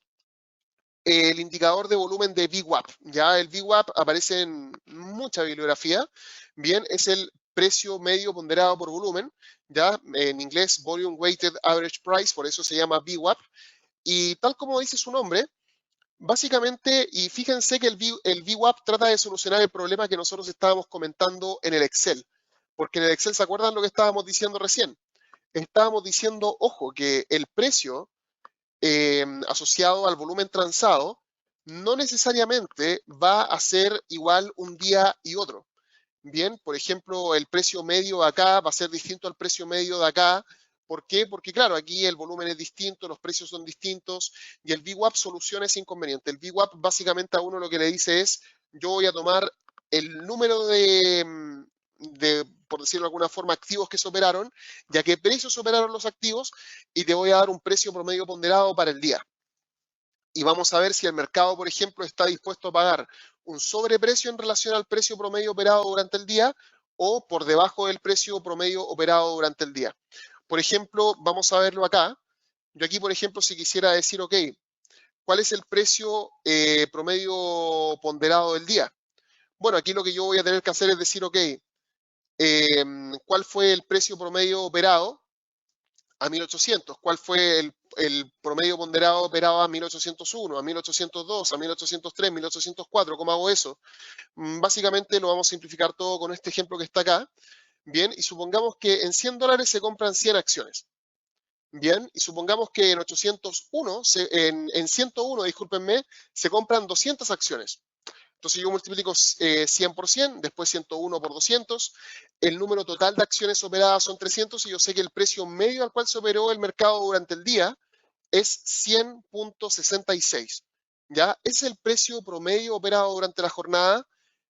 el indicador de volumen de VWAP. Ya el VWAP aparece en mucha bibliografía. Bien, es el precio medio ponderado por volumen. Ya en inglés, Volume Weighted Average Price, por eso se llama VWAP. Y tal como dice su nombre, básicamente, y fíjense que el VWAP trata de solucionar el problema que nosotros estábamos comentando en el Excel. Porque en el Excel, ¿se acuerdan lo que estábamos diciendo recién? Estábamos diciendo, ojo, que el precio asociado al volumen transado no necesariamente va a ser igual un día y otro. Bien, por ejemplo, el precio medio de acá va a ser distinto al precio medio de acá. ¿Por qué? Porque claro, aquí el volumen es distinto, los precios son distintos y el VWAP soluciona ese inconveniente. El VWAP básicamente a uno lo que le dice es, yo voy a tomar el número por decirlo de alguna forma, activos que se operaron, ya que precios operaron los activos y te voy a dar un precio promedio ponderado para el día. Y vamos a ver si el mercado, por ejemplo, está dispuesto a pagar un sobreprecio en relación al precio promedio operado durante el día o por debajo del precio promedio operado durante el día. Por ejemplo, vamos a verlo acá. Yo aquí, por ejemplo, si quisiera decir, ok, ¿cuál es el precio promedio ponderado del día? Bueno, aquí lo que yo voy a tener que hacer es decir, ok, ¿cuál fue el precio promedio operado a 1800? ¿Cuál fue el promedio ponderado operado a 1801, a 1802, a 1803, 1804? ¿Cómo hago eso? Básicamente lo vamos a simplificar todo con este ejemplo que está acá. Bien, y supongamos que en $100 se compran 100 acciones. Bien, y supongamos que en 801, en 101, discúlpenme, se compran 200 acciones. Entonces yo multiplico 100 por 100, después 101 por 200. El número total de acciones operadas son 300 y yo sé que el precio medio al cual se operó el mercado durante el día es 100.66. ¿Ya? Ese es el precio promedio operado durante la jornada,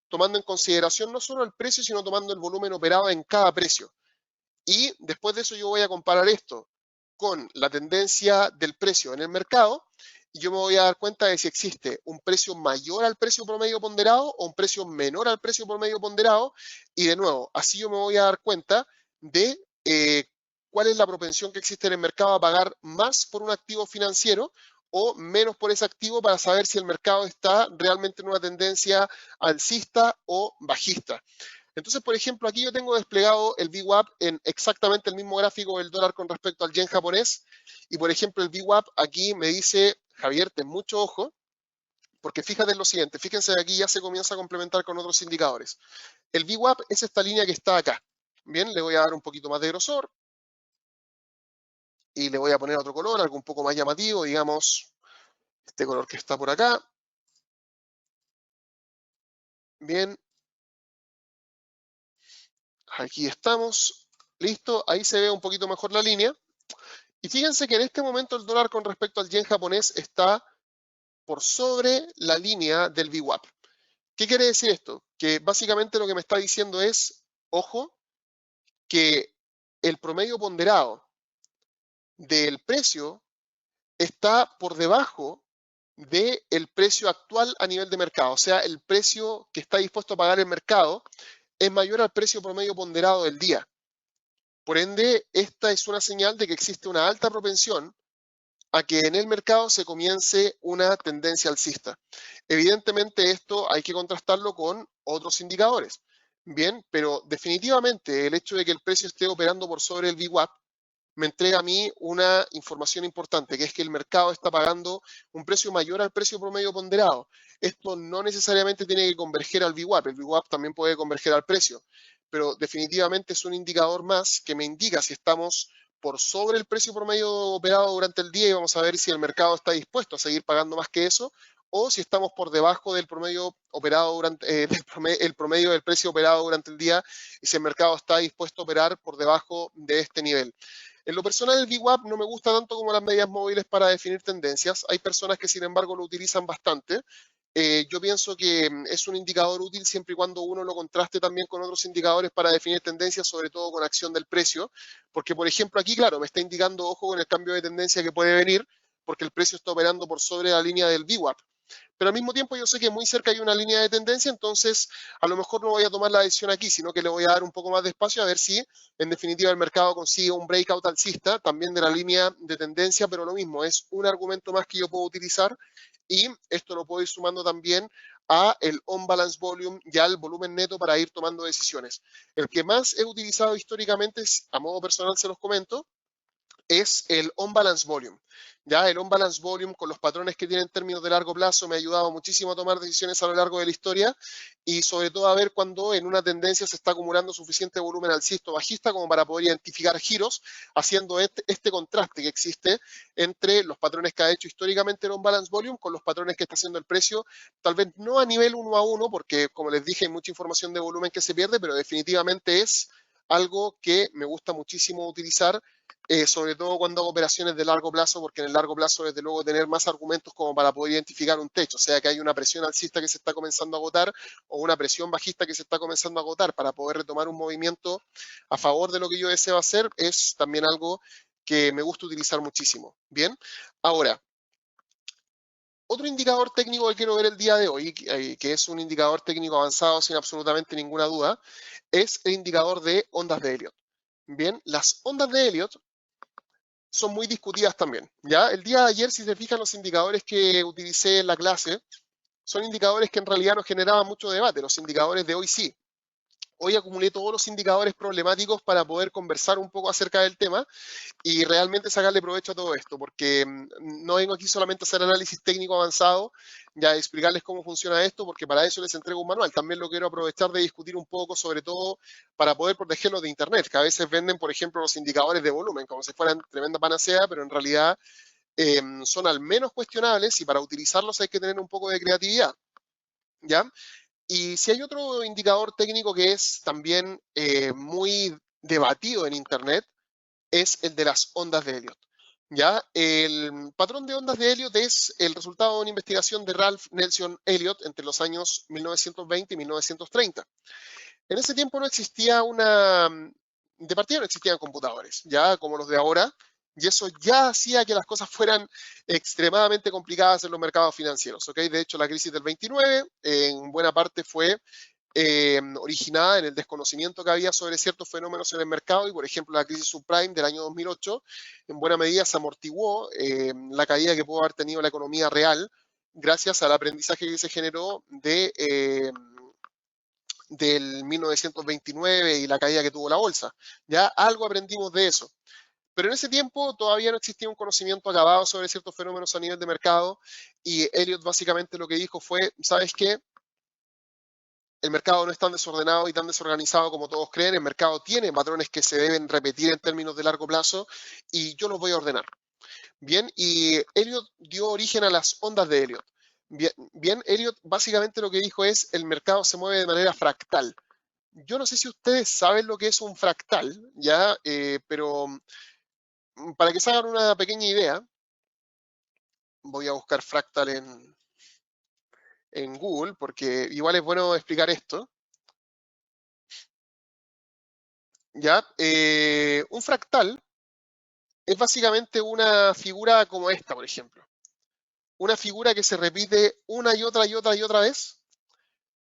tomando en consideración no solo el precio, sino tomando el volumen operado en cada precio. Y después de eso yo voy a comparar esto con la tendencia del precio en el mercado y yo me voy a dar cuenta de si existe un precio mayor al precio promedio ponderado o un precio menor al precio promedio ponderado. Y de nuevo, así yo me voy a dar cuenta de cuál es la propensión que existe en el mercado a pagar más por un activo financiero o menos por ese activo para saber si el mercado está realmente en una tendencia alcista o bajista. Entonces, por ejemplo, aquí yo tengo desplegado el VWAP en exactamente el mismo gráfico del dólar con respecto al yen japonés. Y, por ejemplo, el VWAP aquí me dice, Javier, ten mucho ojo, porque fíjate en lo siguiente, fíjense que aquí ya se comienza a complementar con otros indicadores. El VWAP es esta línea que está acá. Bien, le voy a dar un poquito más de grosor y le voy a poner otro color, algo un poco más llamativo, digamos, este color que está por acá. Bien, aquí estamos. Listo, ahí se ve un poquito mejor la línea. Y fíjense que en este momento el dólar con respecto al yen japonés está por sobre la línea del VWAP. ¿Qué quiere decir esto? Que básicamente lo que me está diciendo es, ojo, que el promedio ponderado del precio está por debajo del precio actual a nivel de mercado. O sea, el precio que está dispuesto a pagar el mercado es mayor al precio promedio ponderado del día. Por ende, esta es una señal de que existe una alta propensión a que en el mercado se comience una tendencia alcista. Evidentemente esto hay que contrastarlo con otros indicadores. Bien, pero definitivamente el hecho de que el precio esté operando por sobre el VWAP me entrega a mí una información importante, que es que el mercado está pagando un precio mayor al precio promedio ponderado. Esto no necesariamente tiene que converger al VWAP, el VWAP también puede converger al precio, pero definitivamente es un indicador más que me indica si estamos por sobre el precio promedio operado durante el día y vamos a ver si el mercado está dispuesto a seguir pagando más que eso o si estamos por debajo del promedio operado durante el promedio del precio operado durante el día y si el mercado está dispuesto a operar por debajo de este nivel. En lo personal, el VWAP no me gusta tanto como las medias móviles para definir tendencias. Hay personas que, sin embargo, lo utilizan bastante. Yo pienso que es un indicador útil siempre y cuando uno lo contraste también con otros indicadores para definir tendencias, sobre todo con acción del precio. Porque, por ejemplo, aquí, claro, me está indicando, ojo, con el cambio de tendencia que puede venir, porque el precio está operando por sobre la línea del VWAP. Pero al mismo tiempo yo sé que muy cerca hay una línea de tendencia, entonces a lo mejor no voy a tomar la decisión aquí, sino que le voy a dar un poco más de espacio a ver si en definitiva el mercado consigue un breakout alcista también de la línea de tendencia, pero lo mismo, es un argumento más que yo puedo utilizar y esto lo puedo ir sumando también a el on balance volume y al volumen neto para ir tomando decisiones. El que más he utilizado históricamente, a modo personal se los comento, es el on balance volume. Ya el on balance volume con los patrones que tiene en términos de largo plazo me ha ayudado muchísimo a tomar decisiones a lo largo de la historia y sobre todo a ver cuando en una tendencia se está acumulando suficiente volumen alcista o bajista como para poder identificar giros, haciendo este contraste que existe entre los patrones que ha hecho históricamente el on balance volume con los patrones que está haciendo el precio, tal vez no a nivel uno a uno, porque como les dije hay mucha información de volumen que se pierde, pero definitivamente es algo que me gusta muchísimo utilizar sobre todo cuando hago operaciones de largo plazo, porque en el largo plazo, desde luego, tener más argumentos como para poder identificar un techo, o sea que hay una presión alcista que se está comenzando a agotar o una presión bajista que se está comenzando a agotar para poder retomar un movimiento a favor de lo que yo deseo hacer, es también algo que me gusta utilizar muchísimo. Bien, ahora, otro indicador técnico que quiero ver el día de hoy, que es un indicador técnico avanzado sin absolutamente ninguna duda, es el indicador de ondas de Elliott. Bien, las ondas de Elliott son muy discutidas también. ¿Ya? El día de ayer, si se fijan los indicadores que utilicé en la clase, son indicadores que en realidad no generaban mucho debate. Los indicadores de hoy sí. Hoy acumulé todos los indicadores problemáticos para poder conversar un poco acerca del tema y realmente sacarle provecho a todo esto, porque no vengo aquí solamente a hacer análisis técnico avanzado, ya explicarles cómo funciona esto, porque para eso les entrego un manual. También lo quiero aprovechar de discutir un poco, sobre todo para poder protegerlos de Internet, que a veces venden, por ejemplo, los indicadores de volumen, como si fueran tremenda panacea, pero en realidad son al menos cuestionables y para utilizarlos hay que tener un poco de creatividad, ¿ya? Y si hay otro indicador técnico que es también muy debatido en Internet, es el de las ondas de Elliot. ¿Ya? El patrón de ondas de Elliot es el resultado de una investigación de Ralph Nelson Elliot entre los años 1920 y 1930. En ese tiempo no existía de partida no existían computadores, ya como los de ahora, y eso ya hacía que las cosas fueran extremadamente complicadas en los mercados financieros. ¿Ok? De hecho, la crisis del 29 en buena parte fue originada en el desconocimiento que había sobre ciertos fenómenos en el mercado y, por ejemplo, la crisis subprime del año 2008, en buena medida se amortiguó la caída que pudo haber tenido la economía real gracias al aprendizaje que se generó del 1929 y la caída que tuvo la bolsa. Ya algo aprendimos de eso. Pero en ese tiempo todavía no existía un conocimiento acabado sobre ciertos fenómenos a nivel de mercado y Elliot básicamente lo que dijo fue, ¿sabes qué? El mercado no es tan desordenado y tan desorganizado como todos creen. El mercado tiene patrones que se deben repetir en términos de largo plazo y yo los voy a ordenar. Bien, y Elliot dio origen a las ondas de Elliot. Bien, Elliot básicamente lo que dijo es el mercado se mueve de manera fractal. Yo no sé si ustedes saben lo que es un fractal, ya, pero para que se hagan una pequeña idea, voy a buscar fractal en Google, porque igual es bueno explicar esto. ¿Ya? Un fractal es básicamente una figura como esta, por ejemplo. Una figura que se repite una y otra y otra y otra vez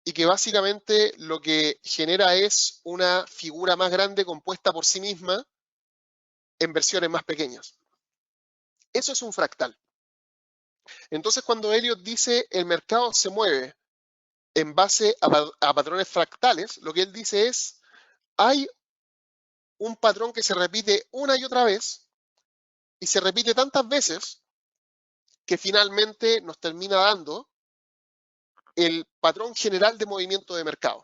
y que básicamente lo que genera es una figura más grande compuesta por sí misma en versiones más pequeñas. Eso es un fractal. Entonces, cuando Elliot dice el mercado se mueve en base a patrones fractales, lo que él dice es hay un patrón que se repite una y otra vez, y se repite tantas veces que finalmente nos termina dando el patrón general de movimiento de mercado.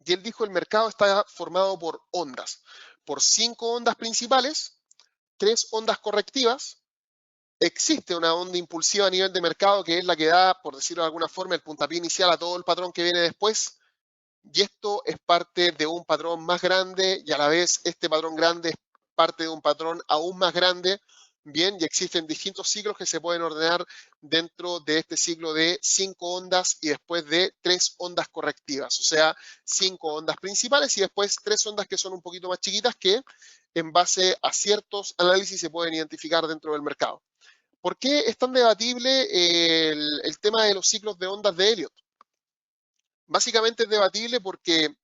Y él dijo, el mercado está formado por ondas, por 5 ondas principales, 3 ondas correctivas. Existe una onda impulsiva a nivel de mercado que es la que da, por decirlo de alguna forma, el puntapié inicial a todo el patrón que viene después. Y esto es parte de un patrón más grande y a la vez este patrón grande es parte de un patrón aún más grande. Bien, y existen distintos ciclos que se pueden ordenar dentro de este ciclo de 5 ondas y después de 3 ondas correctivas. O sea, 5 ondas principales y después 3 ondas que son un poquito más chiquitas que en base a ciertos análisis se pueden identificar dentro del mercado. ¿Por qué es tan debatible el tema de los ciclos de ondas de Elliott? Básicamente es debatible porque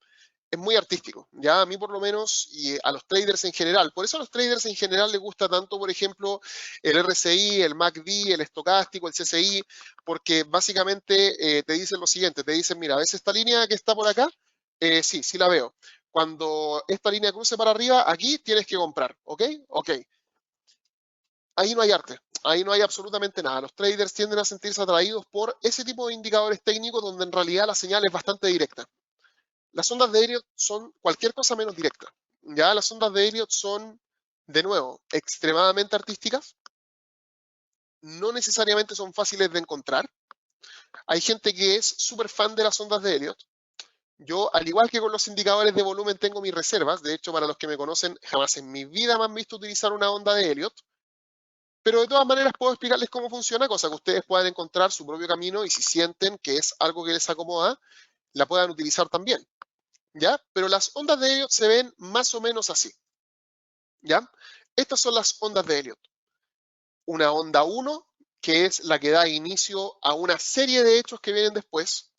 es muy artístico, ya a mí por lo menos y a los traders en general. Por eso a los traders en general les gusta tanto, por ejemplo, el RSI, el MACD, el estocástico, el CCI, porque básicamente te dicen lo siguiente, te dicen, mira, ¿ves esta línea que está por acá? Sí, sí la veo. Cuando esta línea cruce para arriba, aquí tienes que comprar, ¿ok? Ok. Ahí no hay arte, ahí no hay absolutamente nada. Los traders tienden a sentirse atraídos por ese tipo de indicadores técnicos donde en realidad la señal es bastante directa. Las ondas de Elliott son cualquier cosa menos directa. Ya las ondas de Elliott son, de nuevo, extremadamente artísticas. No necesariamente son fáciles de encontrar. Hay gente que es súper fan de las ondas de Elliott. Yo, al igual que con los indicadores de volumen, tengo mis reservas. De hecho, para los que me conocen, jamás en mi vida me han visto utilizar una onda de Elliott. Pero de todas maneras puedo explicarles cómo funciona, cosa que ustedes puedan encontrar su propio camino y si sienten que es algo que les acomoda, la puedan utilizar también. ¿Ya? Pero las ondas de Elliott se ven más o menos así. ¿Ya? Estas son las ondas de Elliott. Una onda 1, que es la que da inicio a una serie de hechos que vienen después.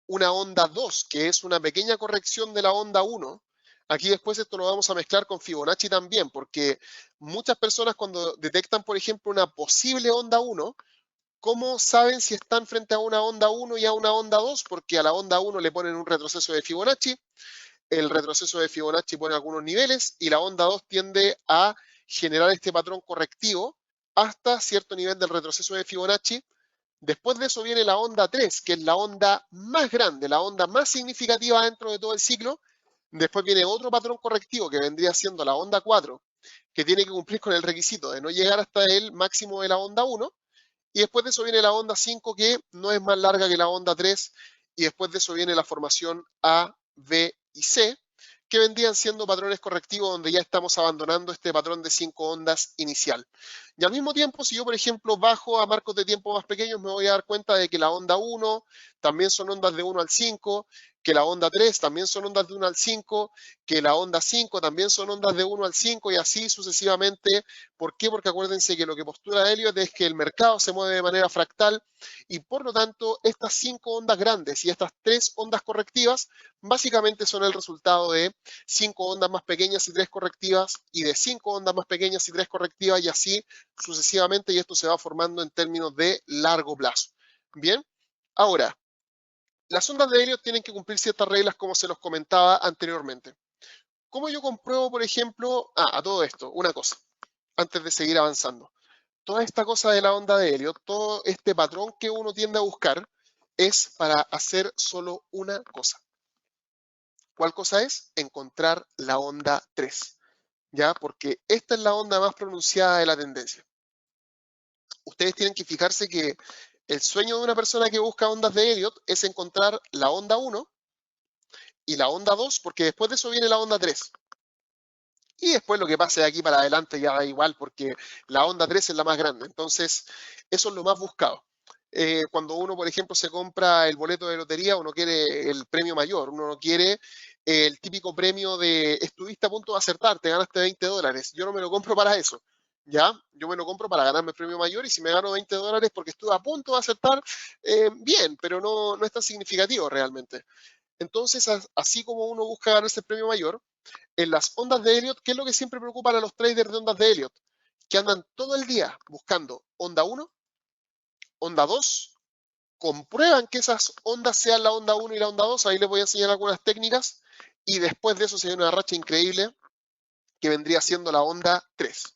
Una onda 2, que es una pequeña corrección de la onda 1. Aquí después esto lo vamos a mezclar con Fibonacci también, porque muchas personas cuando detectan, por ejemplo, una posible onda 1, ¿cómo saben si están frente a una onda 1 y a una onda 2? Porque a la onda 1 le ponen un retroceso de Fibonacci, el retroceso de Fibonacci pone algunos niveles y la onda 2 tiende a generar este patrón correctivo hasta cierto nivel del retroceso de Fibonacci. Después de eso viene la onda 3, que es la onda más grande, la onda más significativa dentro de todo el ciclo. Después viene otro patrón correctivo que vendría siendo la onda 4, que tiene que cumplir con el requisito de no llegar hasta el máximo de la onda 1. Y después de eso viene la onda 5, que no es más larga que la onda 3. Y después de eso viene la formación A, B y C, que vendrían siendo patrones correctivos donde ya estamos abandonando este patrón de 5 ondas inicial. Y al mismo tiempo, si yo, por ejemplo, bajo a marcos de tiempo más pequeños, me voy a dar cuenta de que la onda 1 también son ondas de 1 al 5, que la onda 3 también son ondas de 1 al 5, que la onda 5 también son ondas de 1 al 5 y así sucesivamente. ¿Por qué? Porque acuérdense que lo que postula Elliott es que el mercado se mueve de manera fractal y por lo tanto estas 5 ondas grandes y estas 3 ondas correctivas básicamente son el resultado de 5 ondas más pequeñas y 3 correctivas y de 5 ondas más pequeñas y 3 correctivas y así sucesivamente y esto se va formando en términos de largo plazo. Bien, ahora, las ondas de Elliott tienen que cumplir ciertas reglas como se los comentaba anteriormente. ¿Cómo yo compruebo, por ejemplo, a todo esto, una cosa, antes de seguir avanzando? Toda esta cosa de la onda de Elliott, todo este patrón que uno tiende a buscar, es para hacer solo una cosa. ¿Cuál cosa es? Encontrar la onda 3, ¿ya? Porque esta es la onda más pronunciada de la tendencia. Ustedes tienen que fijarse que el sueño de una persona que busca ondas de Elliott es encontrar la onda 1 y la onda 2, porque después de eso viene la onda 3. Y después lo que pase de aquí para adelante ya da igual, porque la onda 3 es la más grande. Entonces, eso es lo más buscado. Cuando uno, por ejemplo, se compra el boleto de lotería, uno quiere el premio mayor, uno no quiere el típico premio de estuviste a punto de acertar, te ganaste $20. Yo no me lo compro para eso, ¿ya? Yo me lo compro para ganarme el premio mayor y si me gano $20 porque estuve a punto de acertar, bien, pero no es tan significativo realmente. Entonces, así como uno busca ganarse el premio mayor, en las ondas de Elliott, ¿qué es lo que siempre preocupa a los traders de ondas de Elliott? Que andan todo el día buscando onda 1, onda 2, comprueban que esas ondas sean la onda 1 y la onda 2, ahí les voy a enseñar algunas técnicas, y después de eso se viene una racha increíble, que vendría siendo la onda 3.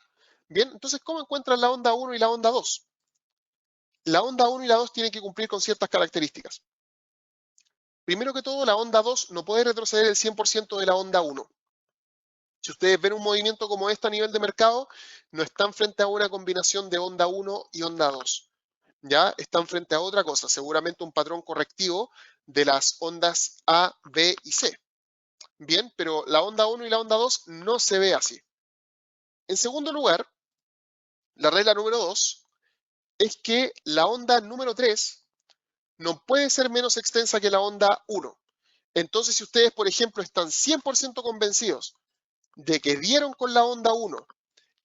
Bien, entonces, ¿cómo encuentran la onda 1 y la onda 2? La onda 1 y la 2 tienen que cumplir con ciertas características. Primero que todo, la onda 2 no puede retroceder el 100% de la onda 1. Si ustedes ven un movimiento como este a nivel de mercado, no están frente a una combinación de onda 1 y onda 2. Ya están frente a otra cosa, seguramente un patrón correctivo de las ondas A, B y C. Bien, pero la onda 1 y la onda 2 no se ve así. En segundo lugar, la regla número 2 es que la onda número 3 no puede ser menos extensa que la onda 1. Entonces, si ustedes, por ejemplo, están 100% convencidos de que dieron con la onda 1,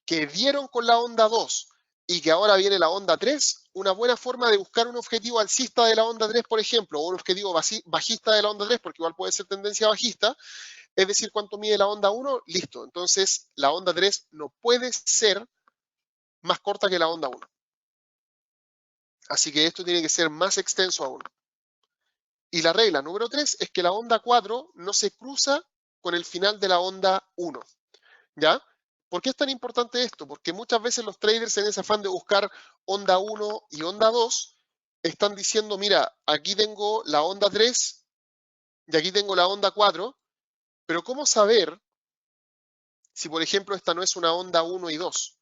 que dieron con la onda 2 y que ahora viene la onda 3, una buena forma de buscar un objetivo alcista de la onda 3, por ejemplo, o un objetivo bajista de la onda 3, porque igual puede ser tendencia bajista, es decir, cuánto mide la onda 1, listo. Entonces, la onda 3 no puede ser más corta que la onda 1. Así que esto tiene que ser más extenso aún. Y la regla número 3 es que la onda 4 no se cruza con el final de la onda 1. ¿Ya? ¿Por qué es tan importante esto? Porque muchas veces los traders en ese afán de buscar onda 1 y onda 2 están diciendo, mira, aquí tengo la onda 3 y aquí tengo la onda 4, pero ¿cómo saber si, por ejemplo, esta no es una onda 1 y 2?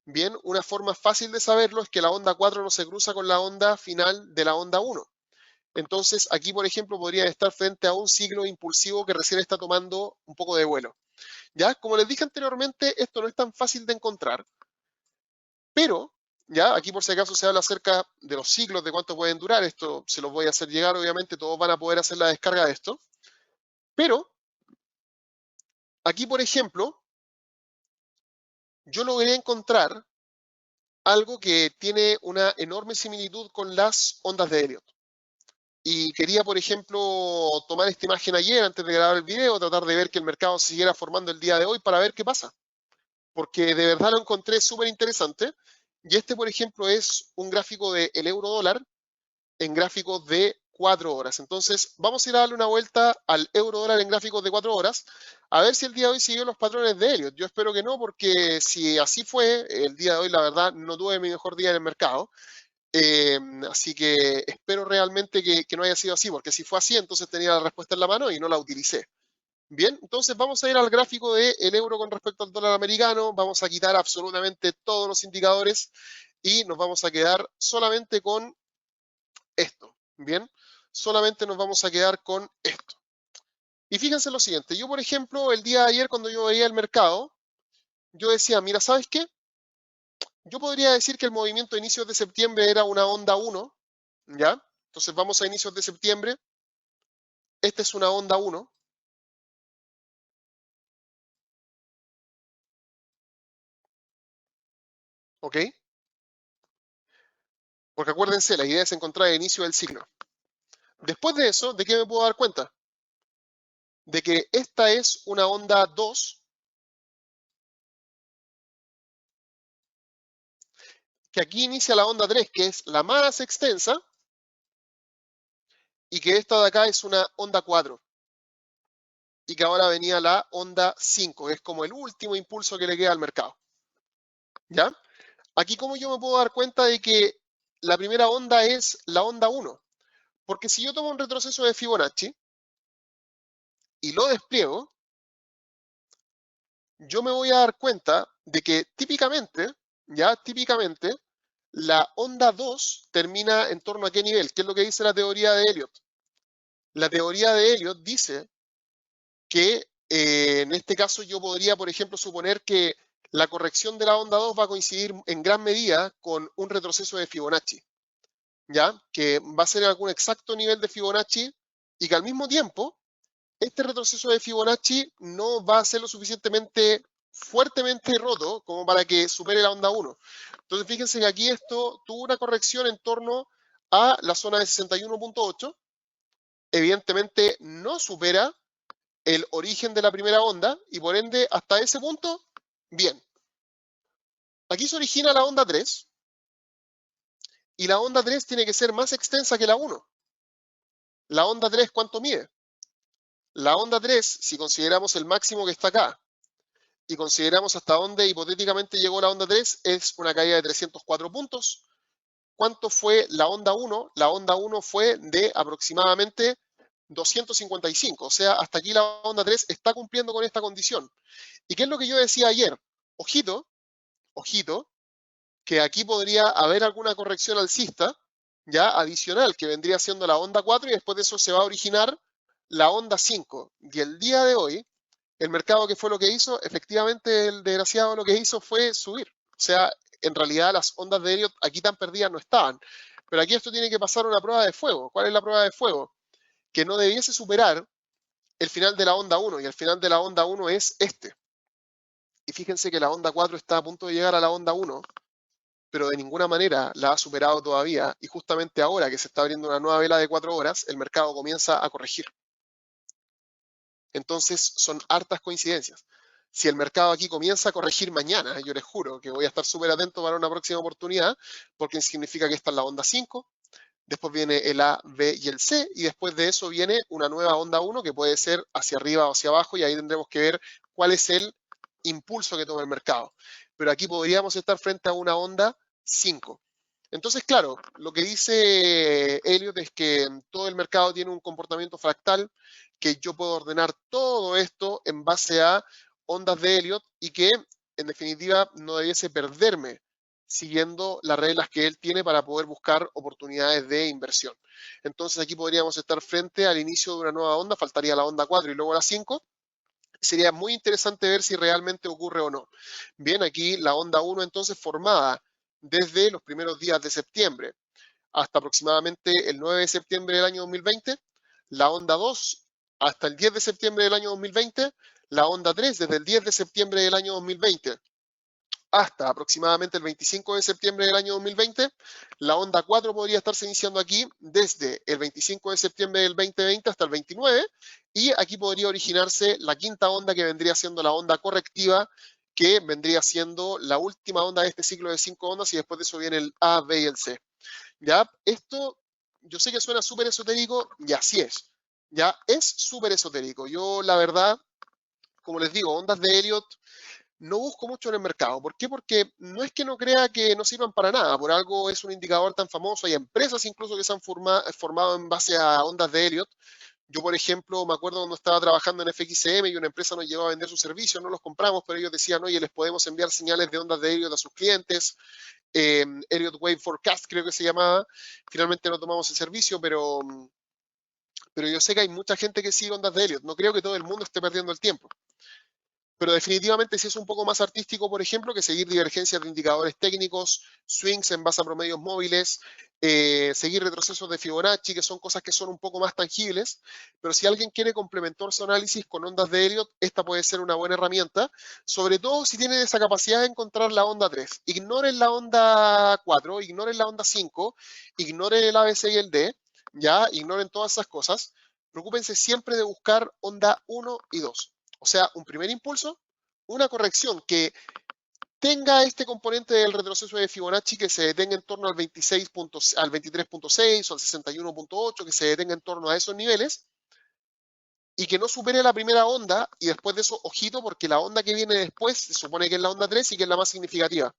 Bien, una forma fácil de saberlo es que la onda 4 no se cruza con la onda final de la onda 1. Entonces, aquí, por ejemplo, podría estar frente a un signo impulsivo que recién está tomando un poco de vuelo. ¿Ya? Como les dije anteriormente, esto no es tan fácil de encontrar, pero, ya, aquí por si acaso se habla acerca de los ciclos, de cuánto pueden durar, esto se los voy a hacer llegar, obviamente, todos van a poder hacer la descarga de esto, pero, aquí, por ejemplo, yo logré encontrar algo que tiene una enorme similitud con las ondas de Elliott. Y quería, por ejemplo, tomar esta imagen ayer antes de grabar el video, tratar de ver que el mercado se siguiera formando el día de hoy para ver qué pasa. Porque de verdad lo encontré súper interesante. Y este, por ejemplo, es un gráfico del euro dólar en gráficos de 4 horas. Entonces, vamos a ir a darle una vuelta al euro dólar en gráficos de 4 horas, a ver si el día de hoy siguió los patrones de Elliott. Yo espero que no, porque si así fue, el día de hoy, la verdad, no tuve mi mejor día en el mercado. Así que espero realmente que no haya sido así, porque si fue así, entonces tenía la respuesta en la mano y no la utilicé. Bien, entonces vamos a ir al gráfico del euro con respecto al dólar americano, vamos a quitar absolutamente todos los indicadores y nos vamos a quedar solamente con esto. Bien, solamente nos vamos a quedar con esto. Y fíjense lo siguiente, yo por ejemplo, el día de ayer cuando yo veía el mercado, yo decía, mira, ¿sabes qué? Yo podría decir que el movimiento de inicios de septiembre era una onda 1, ¿ya? Entonces vamos a inicios de septiembre, esta es una onda 1, ¿ok? Porque acuérdense, la idea es encontrar el inicio del ciclo. Después de eso, ¿de qué me puedo dar cuenta? De que esta es una onda 2, que aquí inicia la onda 3, que es la más extensa, y que esta de acá es una onda 4, y que ahora venía la onda 5, que es como el último impulso que le queda al mercado. ¿Ya? Aquí como yo me puedo dar cuenta de que la primera onda es la onda 1, porque si yo tomo un retroceso de Fibonacci y lo despliego, yo me voy a dar cuenta de que típicamente, la onda 2 termina en torno a qué nivel, ¿qué es lo que dice la teoría de Elliott? La teoría de Elliott dice que en este caso yo podría, por ejemplo, suponer que la corrección de la onda 2 va a coincidir en gran medida con un retroceso de Fibonacci, ¿ya? Que va a ser algún exacto nivel de Fibonacci y que al mismo tiempo este retroceso de Fibonacci no va a ser lo suficientemente fuertemente roto como para que supere la onda 1. Entonces fíjense que aquí esto tuvo una corrección en torno a la zona de 61.8. Evidentemente no supera el origen de la primera onda y por ende hasta ese punto, bien. Aquí se origina la onda 3 y la onda 3 tiene que ser más extensa que la 1. La onda 3, ¿cuánto mide? La onda 3, si consideramos el máximo que está acá, y consideramos hasta dónde hipotéticamente llegó la onda 3, es una caída de 304 puntos. ¿Cuánto fue la onda 1? La onda 1 fue de aproximadamente 255, o sea, hasta aquí la onda 3 está cumpliendo con esta condición. ¿Y qué es lo que yo decía ayer? Ojito, ojito, que aquí podría haber alguna corrección alcista, ya adicional, que vendría siendo la onda 4 y después de eso se va a originar la onda 5. Y el día de hoy, el mercado, ¿qué fue lo que hizo? Efectivamente, el desgraciado lo que hizo fue subir. O sea, en realidad las ondas de Elliott aquí tan perdidas no estaban. Pero aquí esto tiene que pasar una prueba de fuego. ¿Cuál es la prueba de fuego? Que no debiese superar el final de la onda 1, y el final de la onda 1 es este. Y fíjense que la onda 4 está a punto de llegar a la onda 1, pero de ninguna manera la ha superado todavía, y justamente ahora que se está abriendo una nueva vela de 4 horas, el mercado comienza a corregir. Entonces son hartas coincidencias. Si el mercado aquí comienza a corregir mañana, yo les juro que voy a estar súper atento para una próxima oportunidad, porque significa que esta es la onda 5, después viene el A, B y el C, y después de eso viene una nueva onda 1 que puede ser hacia arriba o hacia abajo, y ahí tendremos que ver cuál es el impulso que toma el mercado. Pero aquí podríamos estar frente a una onda 5. Entonces, claro, lo que dice Elliot es que todo el mercado tiene un comportamiento fractal, que yo puedo ordenar todo esto en base a ondas de Elliot y que, en definitiva, no debiese perderme siguiendo las reglas que él tiene para poder buscar oportunidades de inversión. Entonces, aquí podríamos estar frente al inicio de una nueva onda, faltaría la onda 4 y luego la 5. Sería muy interesante ver si realmente ocurre o no. Bien, aquí la onda 1 entonces formada desde los primeros días de septiembre hasta aproximadamente el 9 de septiembre del año 2020, la onda 2 hasta el 10 de septiembre del año 2020, la onda 3 desde el 10 de septiembre del año 2020 hasta aproximadamente el 25 de septiembre del año 2020. La onda 4 podría estarse iniciando aquí desde el 25 de septiembre del 2020 hasta el 29, y aquí podría originarse la quinta onda, que vendría siendo la onda correctiva, que vendría siendo la última onda de este ciclo de 5 ondas, y después de eso viene el A, B y el C. ¿Ya? Esto, yo sé que suena súper esotérico, y así es. Ya es súper esotérico. Yo, la verdad, como les digo, ondas de Elliot no busco mucho en el mercado. ¿Por qué? Porque no es que no crea que no sirvan para nada. Por algo es un indicador tan famoso. Hay empresas incluso que se han formado en base a ondas de Elliot. Yo, por ejemplo, me acuerdo cuando estaba trabajando en FXM y una empresa nos llegó a vender sus servicios, no los compramos, pero ellos decían, oye, les podemos enviar señales de ondas de Elliot a sus clientes. Elliot Wave Forecast creo que se llamaba. Finalmente no tomamos el servicio, pero yo sé que hay mucha gente que sigue ondas de Elliot. No creo que todo el mundo esté perdiendo el tiempo. Pero definitivamente sí es un poco más artístico, por ejemplo, que seguir divergencias de indicadores técnicos, swings en base a promedios móviles, seguir retrocesos de Fibonacci, que son cosas que son un poco más tangibles. Pero si alguien quiere complementar su análisis con ondas de Elliot, esta puede ser una buena herramienta, sobre todo si tienen esa capacidad de encontrar la onda 3. Ignoren la onda 4, ignoren la onda 5, ignoren el ABC y el D, ya, ignoren todas esas cosas. Preocúpense siempre de buscar onda 1 y 2. O sea, un primer impulso, una corrección que tenga este componente del retroceso de Fibonacci, que se detenga en torno al 23.6 o al 61.8, que se detenga en torno a esos niveles, y que no supere la primera onda, y después de eso, ojito, porque la onda que viene después se supone que es la onda 3 y que es la más significativa.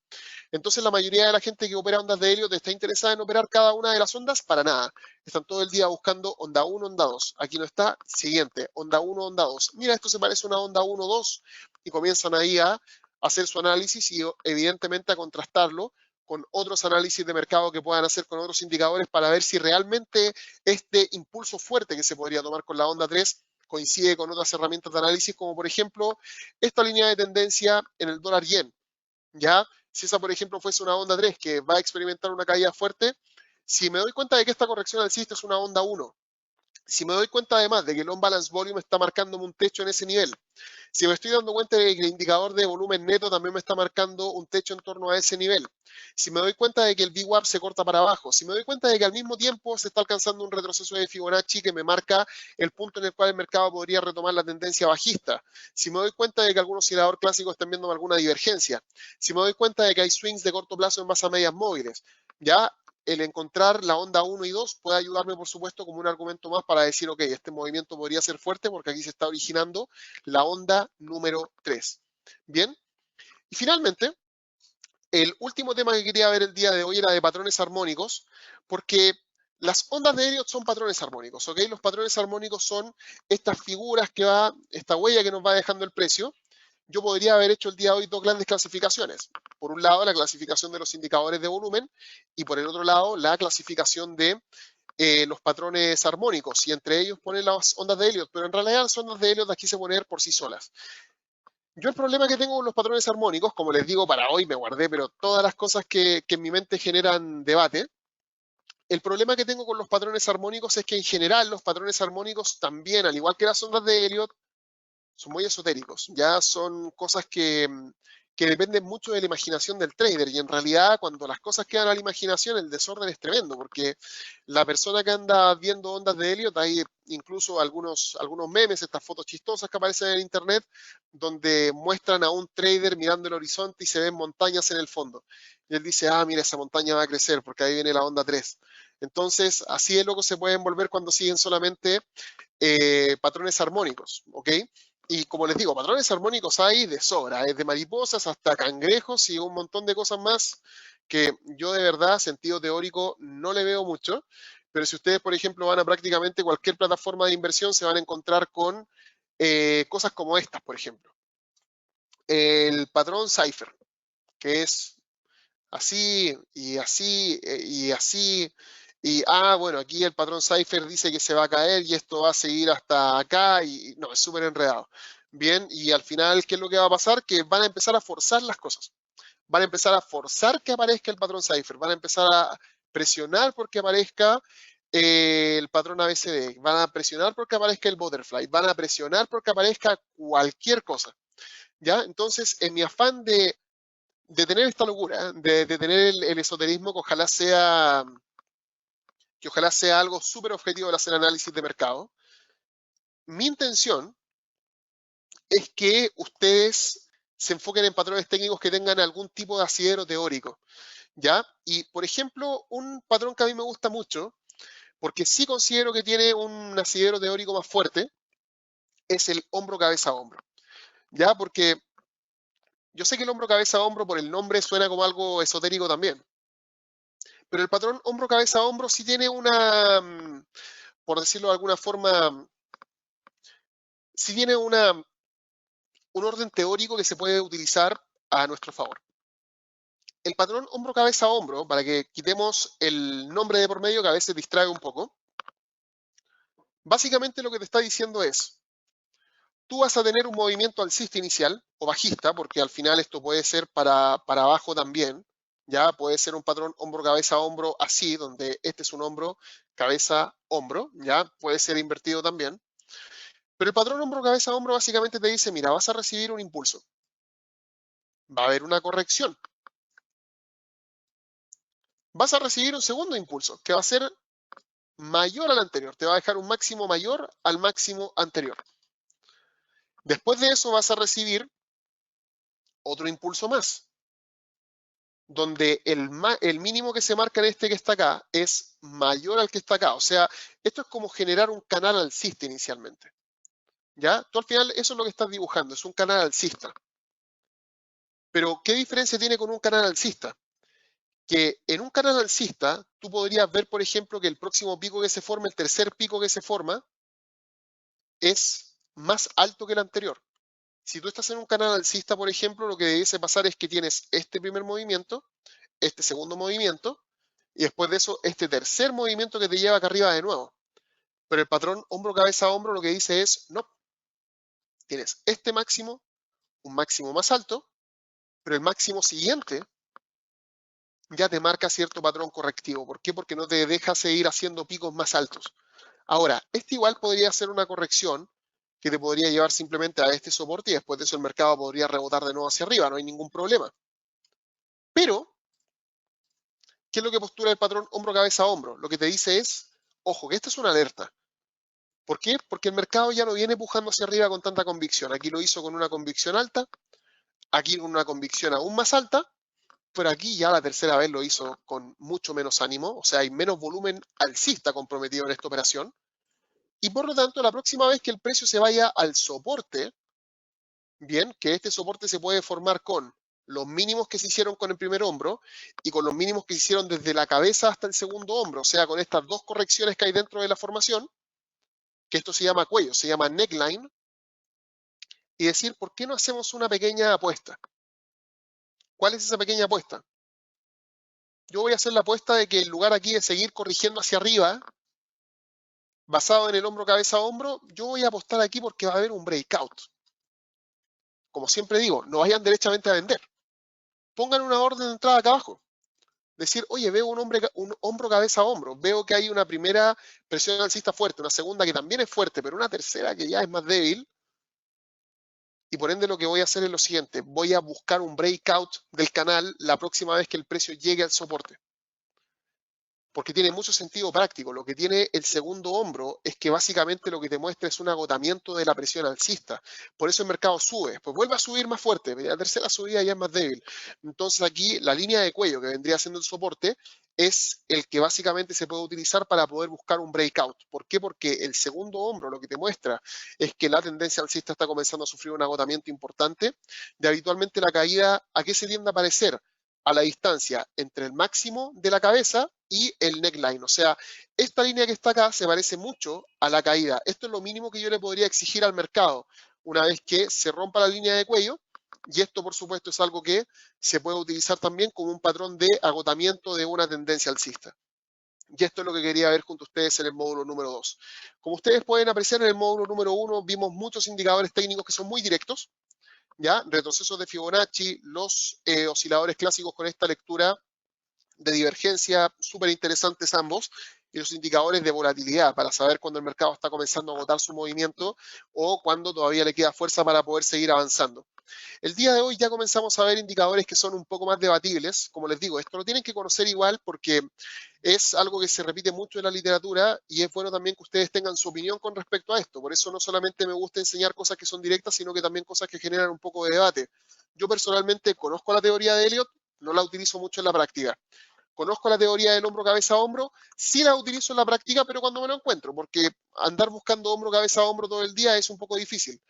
Entonces la mayoría de la gente que opera ondas de Elliot está interesada en operar cada una de las ondas para nada. Están todo el día buscando onda 1, onda 2. Aquí no está, siguiente, onda 1, onda 2. Mira, esto se parece a una onda 1, 2, y comienzan ahí a hacer su análisis y evidentemente a contrastarlo con otros análisis de mercado que puedan hacer con otros indicadores para ver si realmente este impulso fuerte que se podría tomar con la onda 3 coincide con otras herramientas de análisis, como por ejemplo esta línea de tendencia en el dólar yen. ¿Ya? Si esa, por ejemplo, fuese una onda 3 que va a experimentar una caída fuerte, si me doy cuenta de que esta corrección alcista es una onda 1, si me doy cuenta además de que el on-balance volume está marcándome un techo en ese nivel, si me estoy dando cuenta de que el indicador de volumen neto también me está marcando un techo en torno a ese nivel, si me doy cuenta de que el VWAP se corta para abajo, si me doy cuenta de que al mismo tiempo se está alcanzando un retroceso de Fibonacci que me marca el punto en el cual el mercado podría retomar la tendencia bajista, si me doy cuenta de que algunos osciladores clásicos están viendo alguna divergencia, si me doy cuenta de que hay swings de corto plazo en base a medias móviles, ya el encontrar la onda 1 y 2 puede ayudarme, por supuesto, como un argumento más para decir, ok, este movimiento podría ser fuerte porque aquí se está originando la onda número 3. Bien, y finalmente, el último tema que quería ver el día de hoy era de patrones armónicos, porque las ondas de Elliot son patrones armónicos, ¿ok? Los patrones armónicos son estas figuras que va, esta huella que nos va dejando el precio. Yo podría haber hecho el día de hoy dos grandes clasificaciones. Por un lado, la clasificación de los indicadores de volumen y por el otro lado, la clasificación de los patrones armónicos y entre ellos poner las ondas de Elliot, pero en realidad las ondas de Elliot las quise poner por sí solas. Yo el problema que tengo con los patrones armónicos, como les digo, para hoy me guardé, pero todas las cosas que en mi mente generan debate, el problema que tengo con los patrones armónicos es que en general los patrones armónicos también, al igual que las ondas de Elliot, son muy esotéricos, ya son cosas que dependen mucho de la imaginación del trader y en realidad cuando las cosas quedan a la imaginación el desorden es tremendo porque la persona que anda viendo ondas de Elliot, hay incluso algunos memes, estas fotos chistosas que aparecen en internet donde muestran a un trader mirando el horizonte y se ven montañas en el fondo y él dice, ah, mira, esa montaña va a crecer porque ahí viene la onda 3. Entonces, así de loco se pueden volver cuando siguen solamente patrones armónicos, ¿ok? Y como les digo, patrones armónicos hay de sobra, desde mariposas hasta cangrejos y un montón de cosas más que yo de verdad, sentido teórico, no le veo mucho. Pero si ustedes, por ejemplo, van a prácticamente cualquier plataforma de inversión, se van a encontrar con cosas como estas, por ejemplo. El patrón Cypher, que es así y así y así. Y, bueno, aquí el patrón Cypher dice que se va a caer y esto va a seguir hasta acá y no, es súper enredado. Bien, y al final, ¿qué es lo que va a pasar? Que van a empezar a forzar las cosas. Van a empezar a forzar que aparezca el patrón Cypher. Van a empezar a presionar porque aparezca el patrón ABCD. Van a presionar porque aparezca el Butterfly. Van a presionar porque aparezca cualquier cosa. ¿Ya? Entonces, en mi afán de tener esta locura, de tener el esoterismo que ojalá sea algo súper objetivo de hacer análisis de mercado, mi intención es que ustedes se enfoquen en patrones técnicos que tengan algún tipo de asidero teórico, ¿ya? Y, por ejemplo, un patrón que a mí me gusta mucho, porque sí considero que tiene un asidero teórico más fuerte, es el hombro, cabeza, hombro, ¿ya? Porque yo sé que el hombro, cabeza, hombro, por el nombre suena como algo esotérico también, pero el patrón hombro, cabeza, hombro sí tiene por decirlo de alguna forma, sí tiene un orden teórico que se puede utilizar a nuestro favor. El patrón hombro, cabeza, hombro, para que quitemos el nombre de por medio que a veces distrae un poco, básicamente lo que te está diciendo es, tú vas a tener un movimiento alcista inicial o bajista, porque al final esto puede ser para abajo también, ya puede ser un patrón hombro, cabeza, hombro así, donde este es un hombro, cabeza, hombro, ya puede ser invertido también. Pero el patrón hombro, cabeza, hombro básicamente te dice, mira, vas a recibir un impulso. Va a haber una corrección. Vas a recibir un segundo impulso, que va a ser mayor al anterior. Te va a dejar un máximo mayor al máximo anterior. Después de eso vas a recibir otro impulso más, donde el mínimo que se marca en este que está acá es mayor al que está acá. O sea, esto es como generar un canal alcista inicialmente. ¿Ya? Tú al final eso es lo que estás dibujando, es un canal alcista. Pero, ¿qué diferencia tiene con un canal alcista? Que en un canal alcista tú podrías ver, por ejemplo, que el próximo pico que se forma, el tercer pico que se forma, es más alto que el anterior. Si tú estás en un canal alcista, por ejemplo, lo que debiese pasar es que tienes este primer movimiento, este segundo movimiento, y después de eso, este tercer movimiento que te lleva acá arriba de nuevo. Pero el patrón hombro, cabeza, hombro lo que dice es, no, tienes este máximo, un máximo más alto, pero el máximo siguiente ya te marca cierto patrón correctivo. ¿Por qué? Porque no te deja seguir haciendo picos más altos. Ahora, este igual podría ser una corrección que te podría llevar simplemente a este soporte y después de eso el mercado podría rebotar de nuevo hacia arriba, no hay ningún problema. Pero, ¿qué es lo que postula el patrón hombro, cabeza, hombro? Lo que te dice es, ojo, que esta es una alerta. ¿Por qué? Porque el mercado ya no viene pujando hacia arriba con tanta convicción. Aquí lo hizo con una convicción alta, aquí con una convicción aún más alta, pero aquí ya la tercera vez lo hizo con mucho menos ánimo, o sea, hay menos volumen alcista comprometido en esta operación, y por lo tanto, la próxima vez que el precio se vaya al soporte, bien, que este soporte se puede formar con los mínimos que se hicieron con el primer hombro y con los mínimos que se hicieron desde la cabeza hasta el segundo hombro, o sea, con estas dos correcciones que hay dentro de la formación, que esto se llama cuello, se llama neckline, y decir, ¿por qué no hacemos una pequeña apuesta? ¿Cuál es esa pequeña apuesta? Yo voy a hacer la apuesta de que en lugar aquí de seguir corrigiendo hacia arriba, basado en el hombro, cabeza, hombro, yo voy a apostar aquí porque va a haber un breakout. Como siempre digo, no vayan derechamente a vender. Pongan una orden de entrada acá abajo. Decir, oye, veo un hombro, cabeza, hombro. Veo que hay una primera presión alcista fuerte, una segunda que también es fuerte, pero una tercera que ya es más débil. Y por ende lo que voy a hacer es lo siguiente. Voy a buscar un breakout del canal la próxima vez que el precio llegue al soporte. Porque tiene mucho sentido práctico. Lo que tiene el segundo hombro es que básicamente lo que te muestra es un agotamiento de la presión alcista. Por eso el mercado sube, pues vuelve a subir más fuerte, la tercera subida ya es más débil. Entonces aquí la línea de cuello que vendría siendo el soporte es el que básicamente se puede utilizar para poder buscar un breakout. ¿Por qué? Porque el segundo hombro lo que te muestra es que la tendencia alcista está comenzando a sufrir un agotamiento importante. De habitualmente la caída, ¿a qué se tiende a parecer? A la distancia entre el máximo de la cabeza y el neckline. O sea, esta línea que está acá se parece mucho a la caída. Esto es lo mínimo que yo le podría exigir al mercado una vez que se rompa la línea de cuello. Y esto, por supuesto, es algo que se puede utilizar también como un patrón de agotamiento de una tendencia alcista. Y esto es lo que quería ver junto a ustedes en el módulo número 2. Como ustedes pueden apreciar en el módulo número 1, vimos muchos indicadores técnicos que son muy directos, ¿ya? Retrocesos de Fibonacci, los osciladores clásicos con esta lectura de divergencia súper interesantes ambos, y los indicadores de volatilidad para saber cuándo el mercado está comenzando a agotar su movimiento o cuándo todavía le queda fuerza para poder seguir avanzando. El día de hoy ya comenzamos a ver indicadores que son un poco más debatibles. Como les digo, esto lo tienen que conocer igual porque es algo que se repite mucho en la literatura y es bueno también que ustedes tengan su opinión con respecto a esto. Por eso no solamente me gusta enseñar cosas que son directas, sino que también cosas que generan un poco de debate. Yo personalmente conozco la teoría de Elliott, no la utilizo mucho en la práctica. Conozco la teoría del hombro, cabeza, hombro, sí la utilizo en la práctica, pero cuando me lo encuentro, porque andar buscando hombro, cabeza, hombro todo el día es un poco difícil.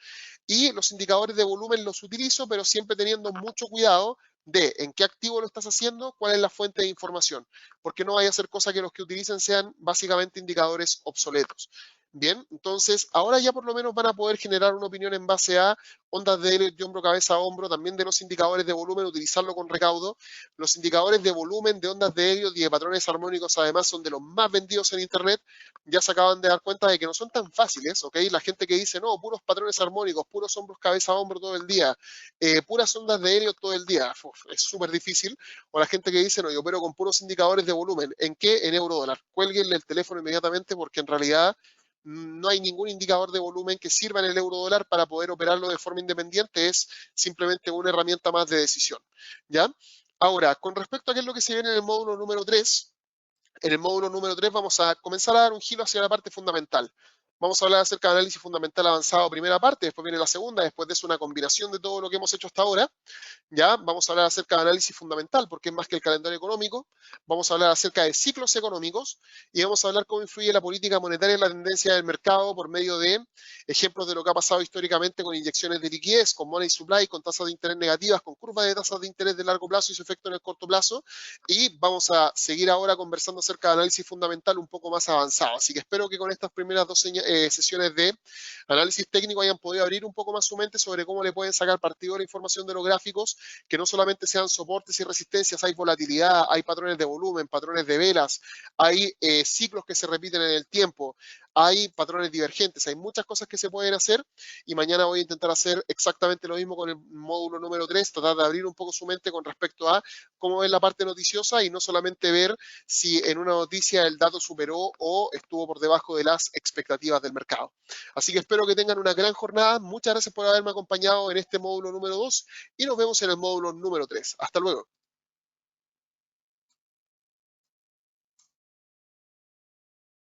Y los indicadores de volumen los utilizo, pero siempre teniendo mucho cuidado de en qué activo lo estás haciendo, cuál es la fuente de información, porque no vaya a ser cosa que los que utilicen sean básicamente indicadores obsoletos. Bien, entonces ahora ya por lo menos van a poder generar una opinión en base a ondas de Elliott y hombro, cabeza, hombro, también de los indicadores de volumen, utilizarlo con recaudo. Los indicadores de volumen, de ondas de Elliott y de patrones armónicos además son de los más vendidos en Internet. Ya se acaban de dar cuenta de que no son tan fáciles, ¿ok? La gente que dice, no, puros patrones armónicos, puros hombros, cabeza, hombro todo el día, puras ondas de Elliott todo el día, es súper difícil. O la gente que dice, no, yo opero con puros indicadores de volumen. ¿En qué? En euro dólar. Cuélguenle el teléfono inmediatamente porque en realidad no hay ningún indicador de volumen que sirva en el euro dólar para poder operarlo de forma independiente, es simplemente una herramienta más de decisión, ¿ya? Ahora, con respecto a qué es lo que se viene en el módulo número 3, en el módulo número 3 vamos a comenzar a dar un giro hacia la parte fundamental. Vamos a hablar acerca de análisis fundamental avanzado, primera parte, después viene la segunda, después de eso una combinación de todo lo que hemos hecho hasta ahora. Ya vamos a hablar acerca de análisis fundamental, porque es más que el calendario económico. Vamos a hablar acerca de ciclos económicos y vamos a hablar cómo influye la política monetaria en la tendencia del mercado por medio de ejemplos de lo que ha pasado históricamente con inyecciones de liquidez, con money supply, con tasas de interés negativas, con curvas de tasas de interés de largo plazo y su efecto en el corto plazo. Y vamos a seguir ahora conversando acerca de análisis fundamental un poco más avanzado. Así que espero que con estas primeras dos sesiones de análisis técnico hayan podido abrir un poco más su mente sobre cómo le pueden sacar partido a la información de los gráficos, que no solamente sean soportes y resistencias, hay volatilidad, hay patrones de volumen, patrones de velas, hay ciclos que se repiten en el tiempo, hay patrones divergentes, hay muchas cosas que se pueden hacer y mañana voy a intentar hacer exactamente lo mismo con el módulo número 3, tratar de abrir un poco su mente con respecto a cómo es la parte noticiosa y no solamente ver si en una noticia el dato superó o estuvo por debajo de las expectativas del mercado. Así que espero que tengan una gran jornada. Muchas gracias por haberme acompañado en este módulo número 2 y nos vemos en el módulo número 3. Hasta luego.